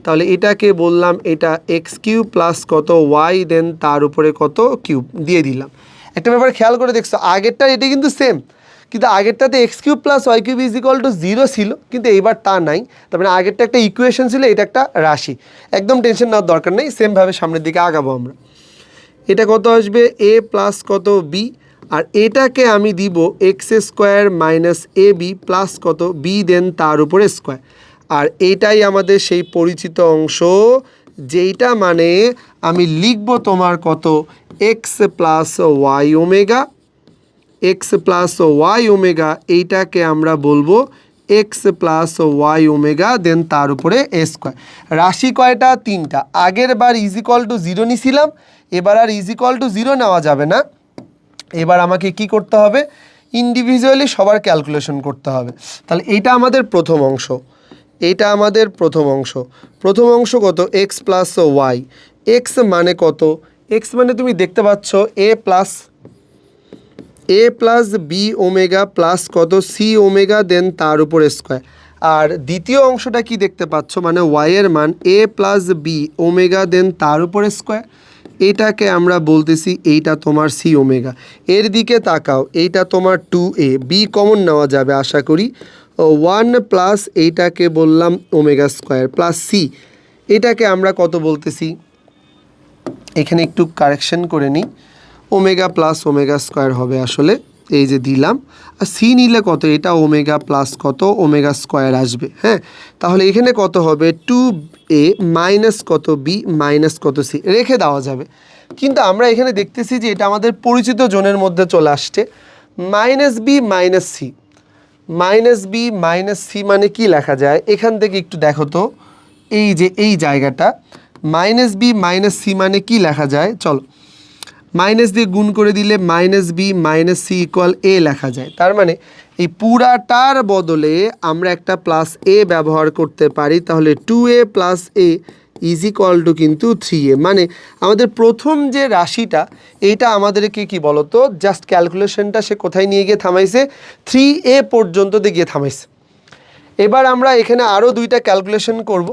তাহলে এটাকে বললাম এটা এক্স কিউব প্লাস কত ওয়াই, দেন তার উপরে কত কিউব দিয়ে দিলাম। একটা ব্যাপার খেয়াল করে দেখছো, আগেরটা এটা কিন্তু সেম, কিন্তু আগেরটাতে X cube plus Y cube is equal to 0 ছিল, কিন্তু এইবার তা নাই। তার মানে আগেরটা একটা ইকুয়েশন ছিল, এটা একটা রাশি, একদম টেনশন নেওয়ার দরকার নেই, সেমভাবে সামনের দিকে আগাবো আমরা। এটা কত আসবে, এ প্লাস কত বি, আর এটাকে আমি দিব x square minus A B plus কত বি, দেন তার উপরে স্কোয়ার। আর এইটাই আমাদের সেই পরিচিত অংশ, যেইটা মানে আমি লিখব তোমার কত, x plus y omega, x plus y omega, এইটাকে আমরা বলবো x plus y omega, then তার উপরে এ স্কোয়ার। রাশি কয়টা, 3টা। আগের বার ইজ ইকুয়াল টু 0 নিছিলাম, এবার আর ইজ ইকুয়াল টু 0 নেওয়া যাবে না, এবার আমাকে কি করতে হবে, ইন্ডিভিজুয়ালি সবার ক্যালকুলেশন করতে হবে। তাহলে এইটা আমাদের প্রথম অংশ, এইটা আমাদের প্রথম অংশ। প্রথম অংশ কত, এক্স প্লাস ওয়াই, এক্স মানে কত, এক্স মানে তুমি দেখতে পাচ্ছ এ প্লাস বি ওমেগা প্লাস কত সি ওমেগা, দেন তার উপরে স্কোয়ার। আর দ্বিতীয় অংশটা কি দেখতে পাচ্ছ, মানে ওয়াইয়ের মান এ প্লাস বি ওমেগা, দেন তার উপরে স্কোয়ার। এটাকে আমরা বলতেছি এইটা তোমার সি ওমেগা। এর দিকে তাকাও, এইটা তোমার 2a, বি কমন নেওয়া যাবে আশা করি, 1 প্লাস এইটাকে বললাম ওমেগা স্কোয়ার প্লাস সি, এটাকে আমরা কত বলতেছি, এখানে একটু কারেকশন করে নিই, ওমেগা প্লাস ওমেগা স্কোয়ার হবে আসলে, এই যে দিলাম। আর সি নিলে কত, এটা ওমেগা প্লাস কত ওমেগা স্কোয়ার আসবে। হ্যাঁ, তাহলে এখানে কত হবে, 2a মাইনাস কত বি মাইনাস কত সি রেখে দেওয়া যাবে। কিন্তু আমরা এখানে দেখতেছি যে এটা আমাদের পরিচিত জোনের মধ্যে চলে আসছে, minus B minus c, minus B minus c মানে কি লেখা যায়, এখান থেকে একটু দেখো তো, এই যে এই জায়গাটা মাইনাস বি মাইনাস সি মানে কি লেখা যায়, চলো মাইনাস দিয়ে গুণ করে দিলে minus B minus C equal A লেখা যায়। তার মানে এই পুরাটার বদলে আমরা একটা প্লাস এ ব্যবহার করতে পারি, তাহলে 2a plus A is equal to কিন্তু 3a। মানে আমাদের প্রথম যে রাশিটা, এইটা আমাদেরকে কি বলতো, জাস্ট ক্যালকুলেশনটা সে কোথায় নিয়ে গিয়ে থামাইছে, 3a পর্যন্ত গিয়ে থামাইছে। এবার আমরা এখানে আরও 2টা ক্যালকুলেশন করব।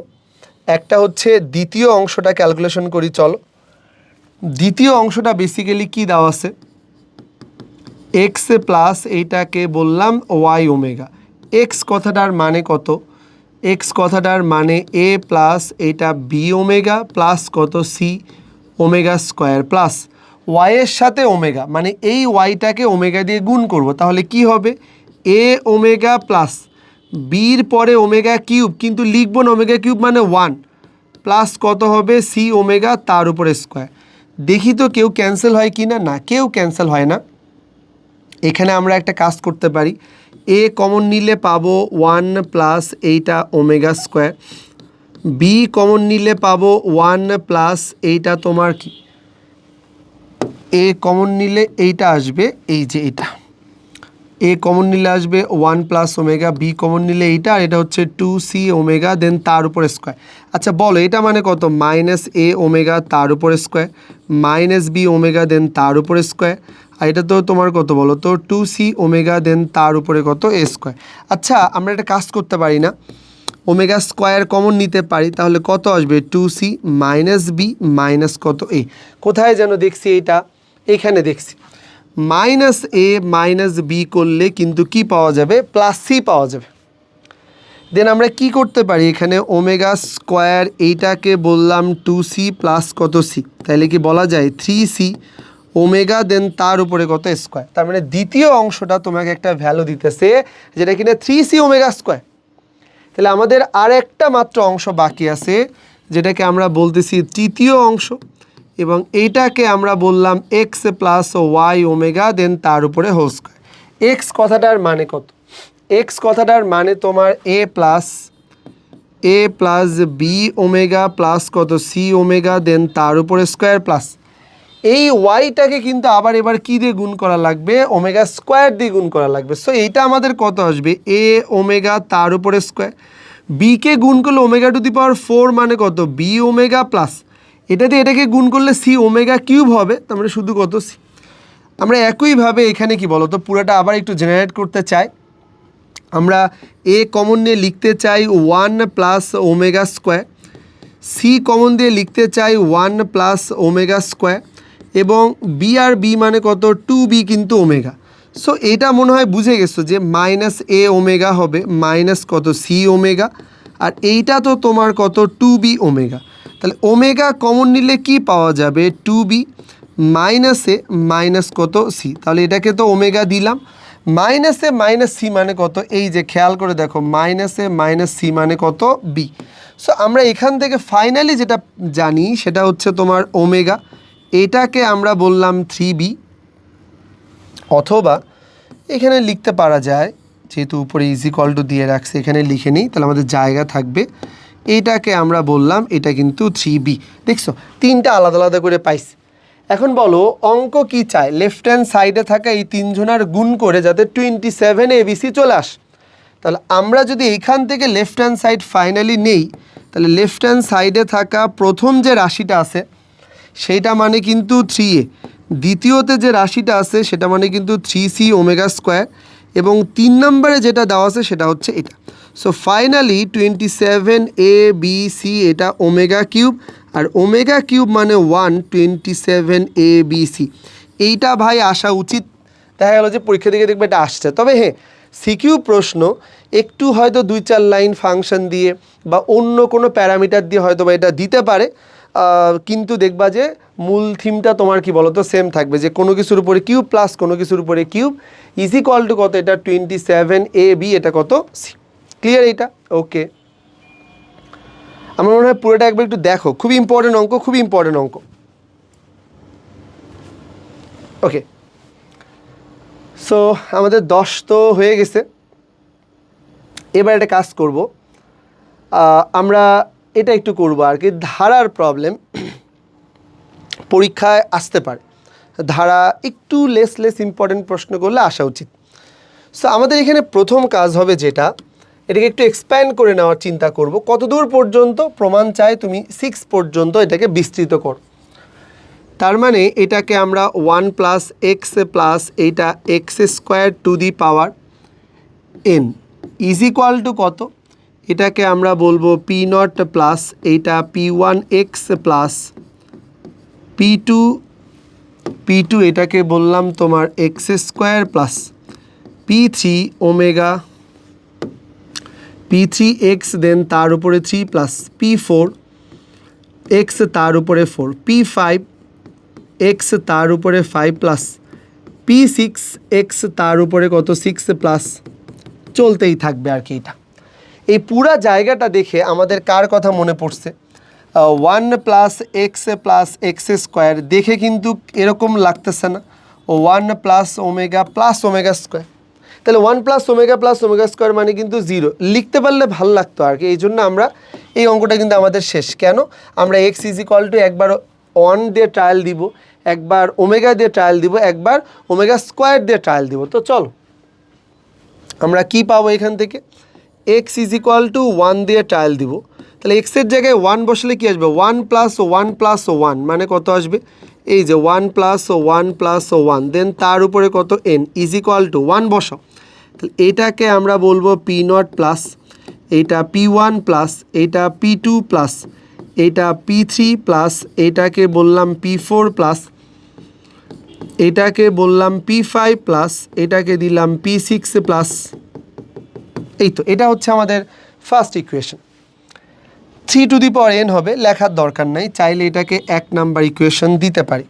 একটা হচ্ছে দ্বিতীয় অংশটা ক্যালকুলেশন করি, চলো। দ্বিতীয় অংশটা বেসিক্যালি কি দেওয়া আছে, এক্স প্লাস এইটাকে বললাম ওয়াই ওমেগা। এক্স কথাটার মানে কত? এক্স কথাটার মানে এ প্লাস এইটা বি ওমেগা প্লাস কত সি ওমেগা স্কোয়ার প্লাস ওয়াইয়ের সাথে ওমেগা, মানে এই ওয়াইটাকে ওমেগা দিয়ে গুণ করব, তাহলে কি হবে এ ওমেগা প্লাস বির পরে ওমেগা কিউব, কিন্তু লিখব না ওমেগা কিউব মানে 1 প্লাস কত হবে সি ওমেগা তার উপরে স্কোয়ার। দেখি তো কেউ ক্যান্সেল হয় কি না, না কেউ ক্যান্সেল হয় না। এখানে আমরা একটা কাজ করতে পারি, এ কমন নিলে পাবো 1 প্লাস এইটা ওমেগা স্কোয়ার, বি কমন নিলে পাবো 1 প্লাস এইটা তোমার কি এ কমন নিলে এইটা আসবে এই যে এটা, এ কমন নিলে আসবে 1 প্লাস ওমেগা, বি কমন নিলে এইটা, আর এটা হচ্ছে 2c ওমেগা দেন তার উপরে স্কোয়ার। আচ্ছা বলো এটা মানে কত মাইনাস এ ওমেগা তার উপরে square minus B omega then তার উপরে স্কোয়ার, আর এটা তো তোমার কত বলো তো 2c ওমেগা দেন তার উপরে কত এ স্কোয়ার। আচ্ছা আমরা একটা কাজ করতে পারি না, ওমেগা স্কোয়ার কমন নিতে পারি, তাহলে কত আসবে 2c মাইনাস বি মাইনাস কত এ। কোথায় যেন দেখছি এটা, এখানে দেখছি মাইনাস এ মাইনাস বি করলে কিন্তু কি পাওয়া যাবে প্লাস সি পাওয়া যাবে। দেন আমরা কি করতে পারি এখানে ওমেগা স্কোয়ার এইটাকে বললাম 2c প্লাস কত সি, তাহলে কি বলা যায় 3c ওমেগা দেন তার উপরে কত স্কোয়ার। তার মানে দ্বিতীয় অংশটা তোমাকে একটা ভ্যালু দিতেছে যেটা কিনা 3c ওমেগা স্কোয়ার। তাহলে আমাদের আর একটা মাত্র অংশ বাকি আছে যেটাকে আমরা বলতেছি তৃতীয় অংশ, এবং এইটাকে আমরা বললাম x plus y omega then তার উপরে হোল স্কোয়ার। এক্স কথাটার মানে কত? এক্স কথাটার মানে তোমার a plus B omega plus কত সি ওমেগা দেন তার উপরে স্কোয়ার প্লাস এই ওয়াইটাকে কিন্তু আবার এবার কী দিয়ে গুণ করা লাগবে ওমেগা স্কোয়ার দিয়ে গুণ করা লাগবে। সো এইটা আমাদের কত আসবে এ ওমেগা তার উপরে স্কোয়ার, বিকে গুণ করলে ওমেগা টু দি পাওয়ার 4 মানে কত বি ওমেগা প্লাস এটা দিয়ে এটাকে গুণ করলে সি ওমেগা কিউব হবে, তার মানে শুধু কত সি। আমরা একইভাবে এখানে কি বলো তো পুরোটা আবার একটু জেনারেট করতে চাই, আমরা এ কমন নিয়ে লিখতে চাই 1 plus omega square, c common দিয়ে লিখতে চাই 1 প্লাস ওমেগা স্কোয়ার, এবং বি আর বি মানে কত 2b কিন্তু ওমেগা। সো এটা মনে হয় বুঝে গেছো যে মাইনাস এ ওমেগা হবে মাইনাস কত সি ওমেগা, আর এইটা তো তোমার কত 2b ওমেগা। তাহলে ওমেগা কমন নিলে কি পাওয়া যাবে 2b মাইনাসে মাইনাস কত সি, তাহলে এটাকে তো ওমেগা দিলাম, মাইনাসে মাইনাস সি মানে কত এই যে খেয়াল করে দেখো মাইনাসে মাইনাস সি মানে কত বি। সো আমরা এখান থেকে ফাইনালি যেটা জানি সেটা হচ্ছে তোমার ওমেগা, এটাকে আমরা বললাম 3b, অথবা এখানে লিখতে পারা যায় যেহেতু উপরে ইজিকল টু দিয়ে রাখছে এখানে লিখে নিই, তাহলে আমাদের জায়গা থাকবে, এইটাকে আমরা বললাম এটা কিন্তু 3b। দেখছো তিনটা আলাদা আলাদা করে পাইছি। এখন বলো অঙ্ক কি চায় লেফট হ্যান্ড সাইডে থাকা এই তিনজনের গুণ করে যাতে 27 ABC চলে আস। তাহলে আমরা যদি এইখান থেকে লেফট হ্যান্ড সাইড ফাইনালি নেই, তাহলে লেফট হ্যান্ড সাইডে থাকা প্রথম যে রাশিটা আছে সেইটা মানে কিন্তু 3a, দ্বিতীয়তে যে রাশিটা আছে সেটা মানে কিন্তু 3c ওমেগা স্কোয়ার, এবং 3 নম্বরে যেটা দেওয়া আছে সেটা হচ্ছে এটা। সো ফাইনালি 27ABC এটা ওমেগা কিউব, আর ওমেগা কিউব মানে 127ABC। এইটা ভাই আসা উচিত, দেখা গেল যে পরীক্ষা থেকে দেখবে এটা আসছে। তবে হ্যাঁ সিকিউ প্রশ্ন একটু হয়তো 2-4 লাইন ফাংশন দিয়ে বা অন্য কোনো প্যারামিটার দিয়ে হয়তো বা এটা দিতে পারে, কিন্তু দেখবা যে মূল থিমটা তোমার কি বলো তো সেম থাকবে, যে কোনো কিছুর উপরে কিউব প্লাস কোনো কিছুর উপরে কিউব ইজিকল টু কত এটা 27AB এটা কত সি। ক্লিয়ার এইটা? ওকে, আমার মনে হয় পুরোটা একবার একটু দেখো, খুবই ইম্পর্টেন্ট অঙ্ক, খুবই ইম্পর্টেন্ট অঙ্ক। ওকে, সো আমাদের 10 তো হয়ে গেছে, এবার একটা কাজ করব, আমরা এটা একটু করবো আর কি, ধারার প্রবলেম পরীক্ষায় আসতে পারে, ধারা একটু লেস ইম্পর্টেন্ট প্রশ্ন করলে আসা উচিত। সো আমাদের এখানে প্রথম কাজ হবে যেটা, এটাকে একটু এক্সপ্যান্ড করে নেওয়ার চিন্তা করব, কতদূর পর্যন্ত প্রমাণ চাই তুমি 6 পর্যন্ত এটাকে বিস্তৃত কর। তার মানে এটাকে আমরা 1 প্লাস এক্স প্লাস এইটা x square two the power n is equal to কত, এটাকে আমরা বলবো p0 প্লাস এইটা p1x প্লাস p2 P2 এটাকে বললাম তোমার X square plus P3 omega P3 X then তার উপরে 3 প্লাস P4 এক্স তার উপরে 4 P5 এক্স তার উপরে 5 প্লাস P6 এক্স তার উপরে কত 6 প্লাস চলতেই থাকবে আর কি। এটা এই পুরা জায়গাটা দেখে আমাদের কার কথা মনে পড়ছে? 1 প্লাস এক্স স্কোয়ার দেখে কিন্তু এরকম লাগতেছে না? 1 প্লাস ওমেগা স্কোয়ার, তাহলে 1 প্লাস ওমেগা স্কোয়ার মানে কিন্তু 0 লিখতে পারলে ভালো লাগতো আর কি। এই জন্য আমরা এই অঙ্কটা কিন্তু আমাদের শেষ। কেন? আমরা এক্স ইজ ইকুয়াল টু একবার 1 দিয়ে ট্রায়াল দিব, একবার ওমেগা দিয়ে ট্রায়াল দিব, একবার ওমেগা স্কোয়ার দিয়ে ট্রায়াল দিব। তো চলো আমরা কি পাবো এখান থেকে? এক্স ইজ ইকুয়াল টু 1 দিয়ে ট্রায়াল দিব, তাহলে এক্সের জায়গায় 1 বসলে কি আসবে? 1 প্লাস 1 মানে কত আসবে? এই যে 1 প্লাস 1 দেন তার উপরে কত n ইজ ইকুয়াল টু 1 বসাও। তাহলে এটাকে আমরা বলবো P0 প্লাস, এইটা P1 প্লাস, এইটা P2 প্লাস, এইটা P3 প্লাস, এইটাকে বললাম P4 প্লাস, এটাকে বললাম P5 প্লাস, এটাকে দিলাম P6 প্লাস। এই তো এটা হচ্ছে আমাদের first equation. 3 to the power n হবে, লেখার দরকার নাই, চাইলে এটাকে 1 নাম্বার ইকুয়েশন দিতে পারি।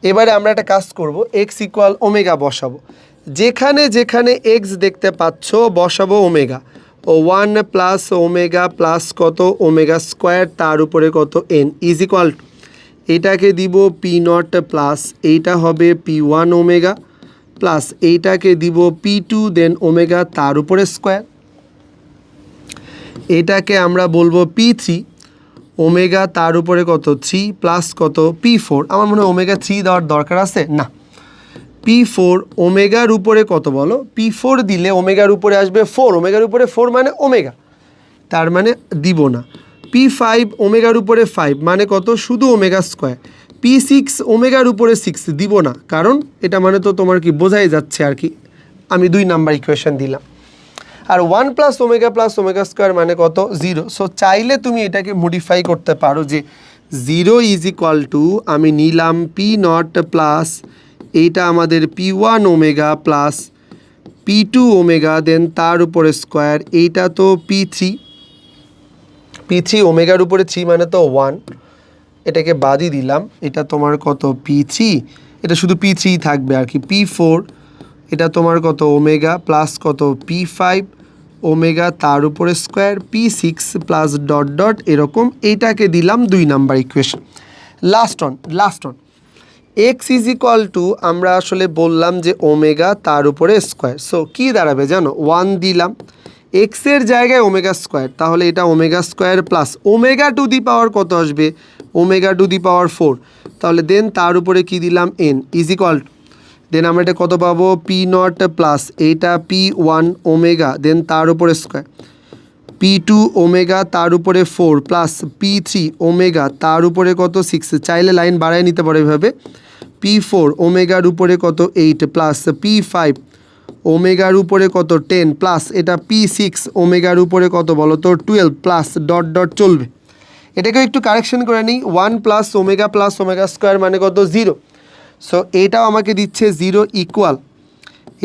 এবারে আমরা একটা কাজ করব, এক্স ইকুয়াল ওমেগা বসাবো, যেখানে যেখানে এক্স দেখতে পাচ্ছ বসাবো ওমেগা। ও 1 প্লাস ওমেগা প্লাস কত ওমেগা স্কোয়ার তার উপরে কত n ইজ ইকুয়াল টু, এটাকে দিব P0 প্লাস, এইটা হবে P1 ওমেগা প্লাস, এইটাকে দিব P2 দেন ওমেগা তার উপরে স্কোয়ার, এটাকে আমরা বলবো P3 ওমেগা তার উপরে কত 3 প্লাস কত P4। আমার মনে হয় ওমেগা 3 দেওয়ার দরকার আছে না। P4 ওমেগার উপরে কত বলো? P4 দিলে ওমেগার উপরে আসবে 4, ওমেগার উপরে 4 মানে ওমেগা, তার মানে দিব না। P5 ওমেগার উপরে 5 মানে কত? শুধু ওমেগা স্কোয়ার। P6 ওমেগার উপরে 6 দিব না, কারণ এটা মানে তো তোমার কি বোঝাই যাচ্ছে আর কি, আমি 2 নাম্বার ইকুয়েশন দিলাম। আর 1 প্লাস ওমেগা স্কোয়ার মানে কত? 0। সো চাইলে তুমি এটাকে মডিফাই করতে পারো যে 0 ইজ ইকুয়াল টু আমি নিলাম P0 প্লাস, এইটা আমাদের P1 omega plus P2 omega then তার উপরে স্কোয়ার, এইটা তো P3 ওমেগার উপরে 3 মানে তো 1, এটাকে বাদই দিলাম, এটা তোমার কত P3, এটা শুধু P3 থাকবে আর কি। P4 এটা তোমার কত ওমেগা প্লাস কত P5 ওমেগা তার উপরে square, P6 plus dot dot এরকম, এইটাকে দিলাম 2 number equation. Last on x is equal two আমরা আসলে বললাম যে ওমেগা তার উপরে স্কোয়ার। সো কী দাঁড়াবে জানো? 1 দিলাম, এক্সের জায়গায় ওমেগা স্কোয়ার, তাহলে এটা omega square plus omega to the power কত আসবে? ওমেগা টু দি পাওয়ার 4, তাহলে দেন তার উপরে কি দিলাম n ইজ ইকুয়াল টু, দেন আমরা এটা কত পাবো? P0 প্লাস, এইটা P1 ওমেগা দেন তার উপরে স্কোয়ার, P2 ওমেগা তার উপরে 4 প্লাস P3 ওমেগা তার উপরে কত 6, চাইলে লাইন বাড়ায় নিতে পারো এভাবে, P4 ওমেগার উপরে কত 8 প্লাস P5 ওমেগার উপরে কত 10 প্লাস এটা P6 ওমেগার উপরে কত বলো তো 12 প্লাস ডট ডট চলবে। এটাকে একটু কারেকশন করে নিই, 1 প্লাস ওমেগা স্কোয়ার মানে কত? 0। সো এইটাও আমাকে দিচ্ছে 0 ইকুয়াল,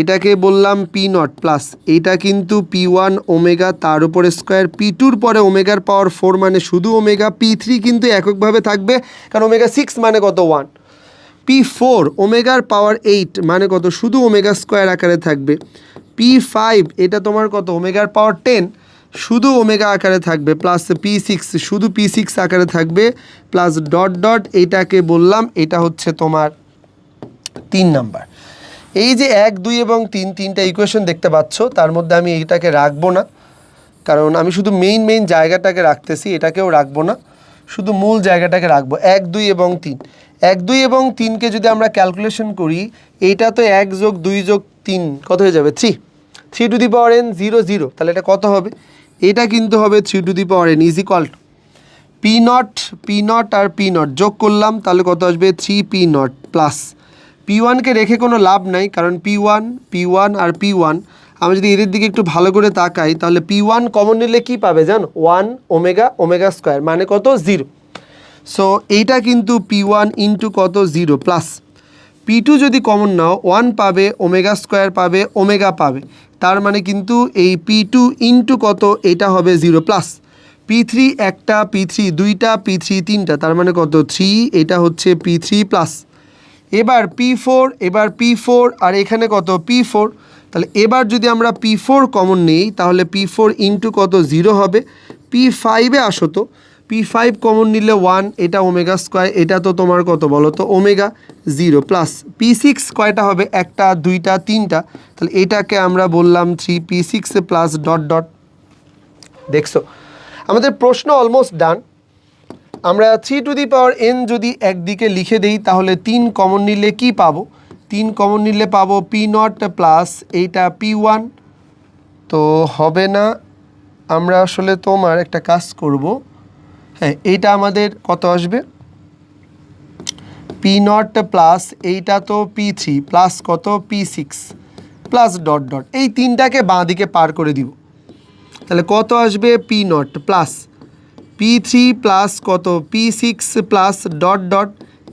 এটাকে বললাম P0 প্লাস, এইটা কিন্তু P1 ওমেগা তার উপরে স্কোয়ার, P2 পরে ওমেগার পাওয়ার 4 মানে শুধু ওমেগা, P3 কিন্তু এককভাবে থাকবে কারণ ওমেগা 6 মানে কত 1, P4 ওমেগার পাওয়ার 8 মানে কত? শুধু ওমেগা স্কোয়ার আকারে থাকবে, P5 এটা তোমার কত? ওমেগার পাওয়ার 10 শুধু ওমেগা আকারে থাকবে, প্লাস P6 শুধু P6 আকারে থাকবে, প্লাস ডট ডট, এইটাকে বললাম এটা হচ্ছে তোমার 3 নাম্বার। এই যে 1, 2 এবং 3 তিনটা ইকুয়েশন দেখতে পাচ্ছ, তার মধ্যে আমি এইটাকে রাখবো না, কারণ আমি শুধু মেইন জায়গাটাকে রাখতেছি, এটাকেও রাখবো না, শুধু মূল জায়গাটাকে রাখবো। 1, 2 এবং 3, 1, 2 এবং 3কে যদি আমরা ক্যালকুলেশন করি, এইটা তো 1 যোগ 2 যোগ 3 কত হয়ে যাবে? 3 টু দি পাওয়ার n 0 0, তাহলে এটা কত হবে? এটা কিন্তু হবে 3 to the power n is equal to P0 আর P0 যোগ করলাম, তাহলে কত আসবে? 3P0 প্লাস P1কে রেখে কোনো লাভ নাই, কারণ P1 আর P1 আমি যদি এদের দিকে একটু ভালো করে তাকাই, তাহলে P1 কমন নিলে কি পাবে জানো? 1 ওমেগা স্কোয়ার মানে কত? 0। সো এইটা কিন্তু P1 ইন্টু কত? 0 প্লাস P2 যদি কমন নাও 1 পাবে, ওমেগা স্কোয়ার পাবে, ওমেগা পাবে, তার মানে কিন্তু এই P2 ইন্টু কত, এটা হবে 0 প্লাস P3 একটা, P3 দুইটা, P3 তিনটা, তার মানে কত 3, এটা হচ্ছে P3 প্লাস এবার P4 আর এখানে কত P4, তাহলে এবার যদি আমরা P4 কমন নেই তাহলে P4 ইন্টু কত 0 হবে। P5-এ আসো তো, P5 কমন নিলে 1, এটা ওমেগা স্কোয়ার, এটা তো তোমার কত বলো তো ওমেগা 0 প্লাস P6 কয়টা হবে, একটা, দুইটা, তিনটা, তাহলে এটাকে আমরা বললাম 3P6 প্লাস ডট ডট। দেখছো আমাদের প্রশ্ন অলমোস্ট ডান। আমরা 3n যদি একদিকে লিখে দেই তাহলে 3 কমন নিলে কি পাবো, 3 কমন নিলে পাবো P0 প্লাস এইটা P1, তো হবে না। আমরা আসলে তোমার একটা কাজ করব, হ্যাঁ এইটা আমাদের কত আসবে P0 প্লাস এইটা তো P3 প্লাস কত P6 প্লাস ডট ডট, এই তিনটাকে বাঁ দিকে পার করে দিব, তাহলে কত আসবে P0 প্লাস P3 প্লাস কত P6 প্লাস ডট ডট,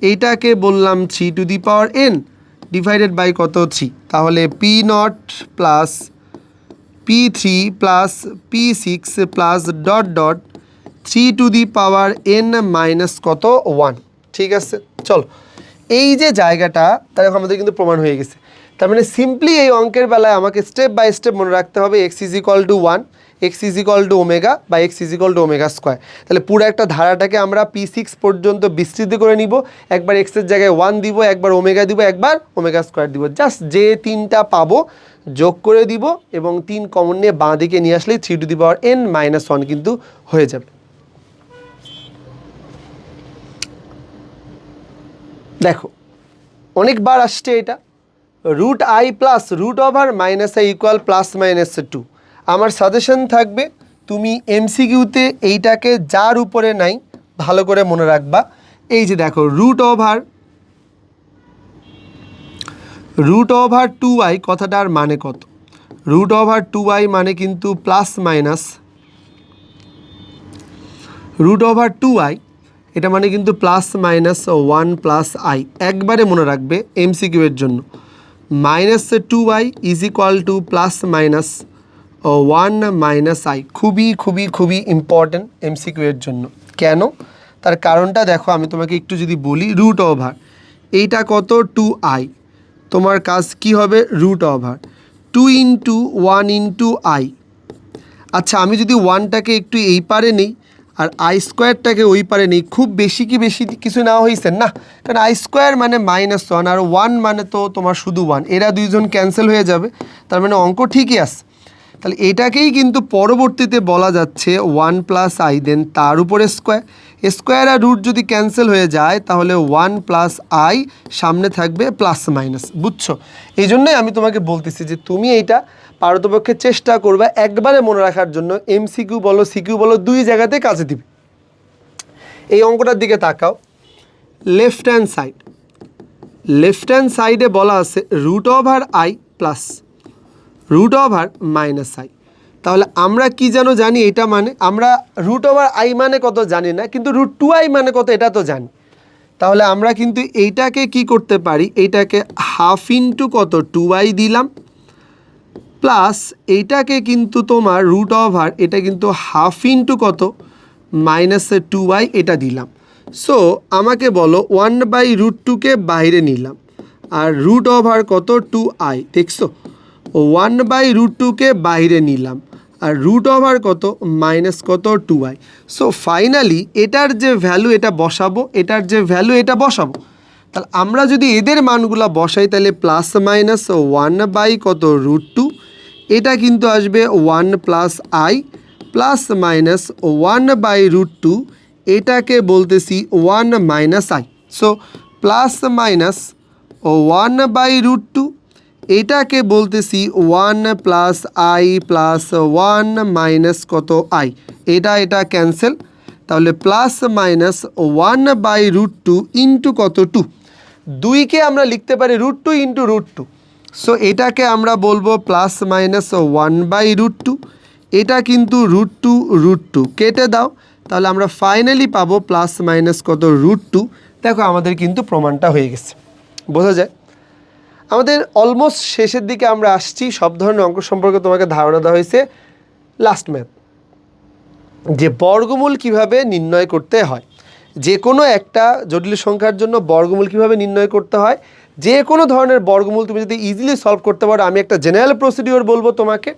এইটাকে বললাম 3n ডিভাইডেড বাই কত 3, তাহলে P0 plus P3 plus P6 plus dot dot 3n minus কত 1। ঠিক আছে, চলো এই যে জায়গাটা তার আমাদের কিন্তু প্রমাণ হয়ে গেছে। তার মানে সিম্পলি এই অঙ্কের বেলায় আমাকে স্টেপ বাই স্টেপ মনে রাখতে হবে x = 1, x = ওমেগা বা x = ওমেগা স্কোয়ার। তাহলে পুরো একটা ধারাটাকে আমরা P6 পর্যন্ত বিস্তৃত করে নিব, একবার x এর জায়গায় 1 দিব, একবার ওমেগা দিব, একবার ওমেগা স্কোয়ার দিব, জাস্ট যে তিনটা পাবো যোগ করে দিব এবং 3 কমন নিয়ে বাঁ দিকে নিয়ে আসলেই 3n মাইনাস 1 কিন্তু হয়ে যাবে। দেখো অনেকবার আসছে এটা √i প্লাস √/-i ইকুয়াল +-2। আমার সাজেশন থাকবে তুমি এমসিকিউতে এইটাকে যার উপরে নাই ভালো করে মনে রাখবা। এই যে দেখো √/2i কথাটার মানে কত, √/2i মানে কিন্তু প্লাস মাইনাস, √/2i এটা মানে কিন্তু +-1 + i, একবারে মনে রাখবে এমসিকিউ এর জন্য। -2i = +-1 - i, খুবই খুবই খুবই ইম্পর্টেন্ট এমসিকিউ এর জন্য। কেন, তার কারণটা দেখো আমি তোমাকে একটু যদি বলি, √/, এইটা কত 2i, তোমার কাজ কি হবে √/2 × 1 × i। আচ্ছা আমি যদি 1টাকে একটু এই পারে নেই আর i² ওই পারে নেই, খুব বেশি কিছু নেওয়া হয়েছে না, কারণ i² মানে -1 আর 1 মানে তো তোমার শুধু 1, এরা দুইজন ক্যান্সেল হয়ে যাবে, তার মানে অঙ্ক ঠিকই আছে। তাহলে এটাকেই কিন্তু পরবর্তীতে বলা যাচ্ছে 1 + i, দেন তার উপরে স্কোয়ার আর রুট যদি ক্যান্সেল হয়ে যায় তাহলে 1 + i, সামনে থাকবে প্লাস-মাইনাস, বুঝছো? এই জন্যই আমি তোমাকে বলতেছি যে তুমি এইটা পারতপক্ষে চেষ্টা করবে একবারে মনে রাখার জন্য, এমসিকিউ বলো সিকিউ বলো দুই জায়গাতে কাজে দিবে। এই অঙ্কটার দিকে তাকাও, লেফট হ্যান্ড সাইডে বলা আছে √/i প্লাস √/-i। তাহলে আমরা কি যেন জানি, এটা মানে আমরা √/i মানে কত জানি না, কিন্তু √2i মানে কত এটা তো জানি। তাহলে আমরা কিন্তু এইটাকে কি করতে পারি, এইটাকে হাফ ইন্টু কত 2i দিলাম, প্লাস এইটাকে কিন্তু তোমার √/, এটা কিন্তু হাফ ইন্টু কত -2i এটা দিলাম। সো আমাকে বলো 1/√2কে বাইরে নিলাম আর √/, কত 2i, দেখছো 1/√2কে বাইরে নিলাম আর √/, কত মাইনাস কত 2i। সো ফাইনালি এটার যে ভ্যালু এটা বসাবো, এটার যে ভ্যালু এটা বসাবো। তাহলে আমরা যদি এদের মানগুলা বসাই তাহলে +-1 কত √2, এটা কিন্তু আসবে 1 + i +-1/√2, এটাকে বলতেছি 1 - i। সো +-1/√2, এটাকে বলতেছি 1 + i +1 - কত i, এটা ক্যান্সেল, তাহলে +-1/√2 ইন্টু কত 2, 2কে আমরা লিখতে পারি √2 × √2। সো এটাকে আমরা বলবো +-1/√2, এটা কিন্তু √2 কেটে দাও, তাহলে আমরা ফাইনালি পাবো +- কত √2। দেখো আমাদের কিন্তু প্রমাণটা হয়ে গেছে, বোঝা যায়। আমাদের অলমোস্ট শেষের দিকে আমরা আসছি। সব ধরনের অঙ্ক সম্পর্কে তোমাকে ধারণা দেওয়া হয়েছে। লাস্ট ম্যাথ, যে বর্গমূল কিভাবে নির্ণয় করতে হয়, যে কোনো একটা জটিল সংখ্যার জন্য বর্গমূল কিভাবে নির্ণয় করতে হয়, যে কোনো ধরনের বর্গমূল তুমি যদি ইজিলি সলভ করতে পারো, আমি একটা জেনারেল প্রসিডিওর বলবো তোমাকে।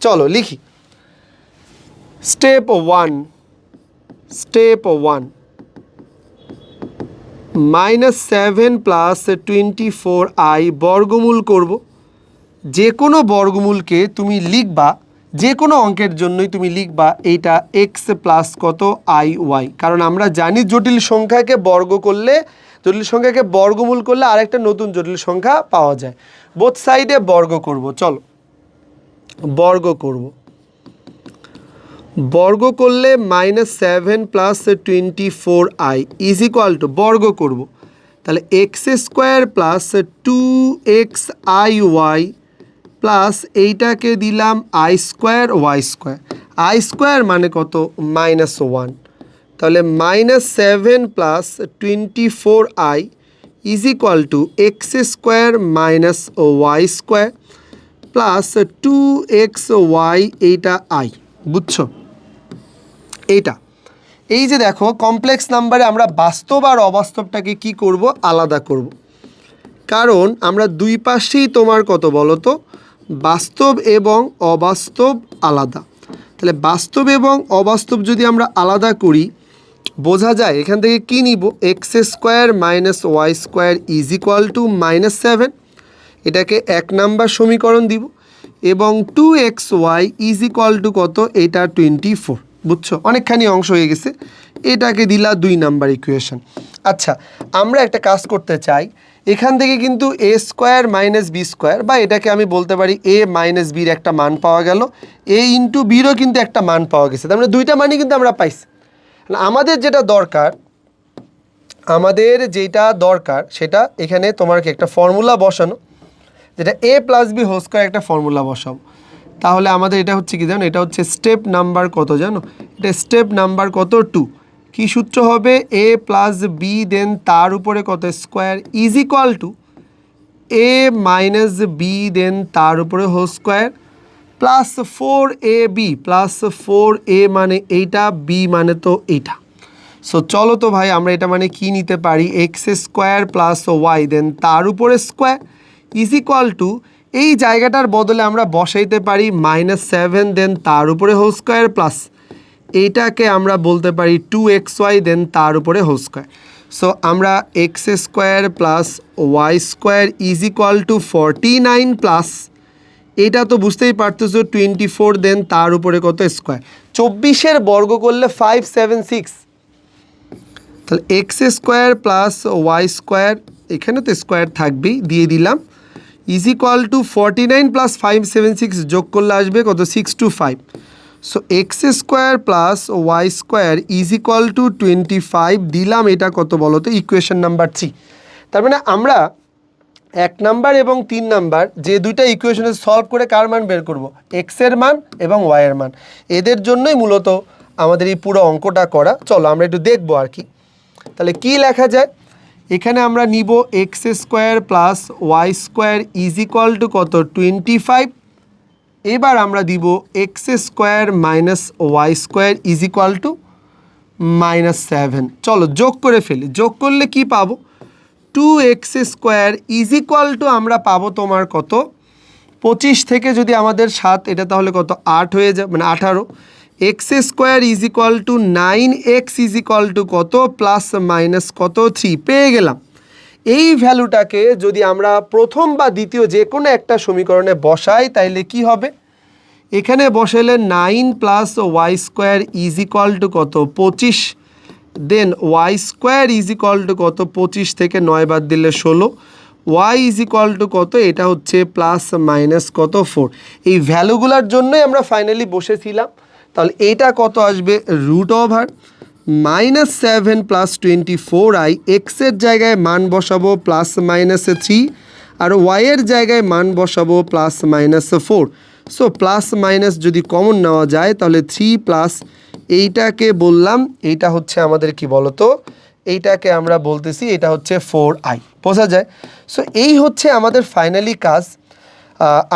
চলো লিখি। স্টেপ ওয়ান, -7 + 24i বর্গমূল করব। যে কোনো বর্গমূলকে তুমি লিখবা, যে কোনো অঙ্কের জন্যই তুমি লিখবা এইটা এক্স প্লাস কত আই ওয়াই, কারণ আমরা জানি জটিল সংখ্যাকে বর্গমূল করলে আরেকটা নতুন জটিল সংখ্যা পাওয়া যায়। বোথ সাইডে বর্গ করব। চলো বর্গ করলে -7 + 24i ইজ ইকুয়াল টু, বর্গ করব তাহলে x² + 2xiy প্লাস এইটাকে দিলাম i² y² মানে কত -1, তাহলে -7 + 24i is equal two x² - y² plus 2xy, এইটা i। বুঝছো? এইটা, এই যে দেখো কমপ্লেক্স নাম্বারে আমরা বাস্তব আর অবাস্তবটাকে কি করব, আলাদা করব। কারণ আমরা দুই পাশেই তোমার কত বলো তো, বাস্তব এবং অবাস্তব আলাদা। তাহলে বাস্তব এবং অবাস্তব যদি আমরা আলাদা করি, বোঝা যায় এখান থেকে কি নিব, x² - y² is equal two -7, এটাকে 1 নাম্বার সমীকরণ দিব, এবং 2xy ইজ ইকুয়াল টু কত, এটা 24। বুঝছো? অনেকখানি অংশ হয়ে গেছে, এটাকে দিলা 2 নাম্বার ইকুয়েশন। আচ্ছা, আমরা একটা কাজ করতে চাই, এখান থেকে কিন্তু a² - b² বা এটাকে আমি বলতে পারি a - bর একটা মান পাওয়া গেল, a ইন্টু বিরও কিন্তু একটা মান পাওয়া গেছে, তার মানে দুইটা মানই কিন্তু আমরা পাইছি। আমাদের যেটা দরকার সেটা এখানে তোমাকে একটা ফর্মুলা বসানো, যেটা a + b হোল² একটা ফর্মুলা বসাবো। তাহলে আমাদের এটা হচ্ছে কি জানো, এটা হচ্ছে স্টেপ নাম্বার কত জানো, এটা স্টেপ নাম্বার কত 2। কি সূত্র হবে, a + b দেন তার উপরে কত square is equal two a - b দেন তার উপরে হোল² প্লাস 4ab প্লাস 4a মানে এইটা, b মানে তো এইটা। সো চলো তো ভাই, আমরা এটা মানে কি নিতে পারি, x² + y দেন তার উপরে স্কোয়ার ইজ ইকুয়াল টু, এই জায়গাটার বদলে আমরা বসাইতে পারি -7 দেন তার উপরে হোল² প্লাস এইটাকে আমরা বলতে পারি 2xy দেন তার উপরে হোল²। সো আমরা x² + y² is equal two 49 plus এটা তো বুঝতেই পারতেছো 24 দেন তার উপরে কত স্কোয়ার, 24-এর বর্গ করলে 576, তাহলে x² + y², এখানে তো স্কোয়ার থাকবেই, দিয়ে দিলাম ইজ ইকুয়াল টু 49 + 576 যোগ করলে আসবে কত 625। So x² + y² is equal two 25 দিলাম, এটা কত বলো তো, ইকুয়েশন নাম্বার 3। তার মানে আমরা 1 নাম্বার এবং 3 নাম্বার যে দুইটা ইকুয়েশনে সলভ করে কার মান বের করব, x এর মান এবং y এর মান, এদের জন্যই মূলত আমাদের এই পুরো অঙ্কটা করা। চলো আমরা একটু দেখবো আর কি। তাহলে কি লেখা যায়, এখানে আমরা নিব x² + y² is equal to কত 25, এবার আমরা দিব x² - y² is equal two -7। চলো যোগ করে ফেলি, যোগ করলে কি পাবো, 2x² ইজ ইকুয়াল টু আমরা পাবো তোমার কত 25 থেকে যদি আমাদের 7, এটা তাহলে কত 8 হয়ে যাবে, মানে 18। x² is equal two 9x is equal to কত প্লাস মাইনাস কত 3 পেয়ে গেলাম। এই ভ্যালুটাকে যদি আমরা প্রথম বা দ্বিতীয় যে কোনো একটা সমীকরণে বসাই, তাইলে কি হবে, এখানে বসাইলে 9 + y² ইজ ইকুয়াল টু কত 25, দেন y² ইজ ইকুয়াল টু কত 25 থেকে 9 বাদ দিলে 16, y ইজ ইকুয়াল টু কত, এটা হচ্ছে প্লাস মাইনাস কত 4। এই ভ্যালুগুলোর জন্যই আমরা ফাইনালি বসেছিলাম। তাহলে এইটা কত আসবে, √7 + 24i, এক্সের জায়গায় মান বসাবো +-3, আর ওয়াইয়ের জায়গায় মান বসাবো +-4। সো প্লাস মাইনাস যদি কমন নেওয়া যায়, তাহলে 3 প্লাস এইটাকে বললাম, এইটা হচ্ছে আমাদের কি বলতো এইটাকে আমরা বলতেছি এটা হচ্ছে 4i, বোঝা যায়? সো এই হচ্ছে আমাদের ফাইনালি কাজ।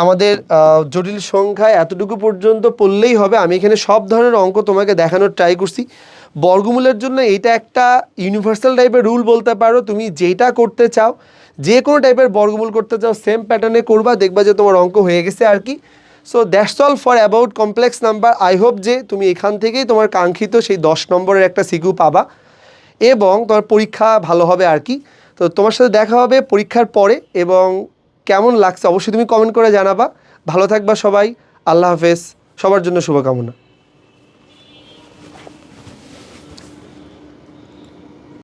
আমাদের জটিল সংখ্যায় এতটুকু পর্যন্ত পড়লেই হবে। আমি এখানে সব ধরনের অঙ্ক তোমাকে দেখানোর ট্রাই করছি। বর্গমূলের জন্য এইটা একটা ইউনিভার্সাল টাইপের রুল বলতে পারো। তুমি যেটা করতে চাও, যে কোনো টাইপের বর্গমূল করতে চাও, সেম প্যাটার্নে করবা, দেখবা যে তোমার অঙ্ক হয়ে গেছে আর কি। So that's all for about complex number. I hope যে তুমি এখান থেকেই তোমার কাঙ্ক্ষিত সেই 10 নম্বরের একটা সিকিউ পাবা এবং তোমার পরীক্ষা ভালো হবে আর কি। তো তোমার সাথে দেখা হবে পরীক্ষার পরে, এবং কেমন লাগছে অবশ্যই তুমি কমেন্ট করে জানাবা। ভালো থাকবা সবাই, আল্লাহ হাফেজ, সবার জন্য শুভকামনা।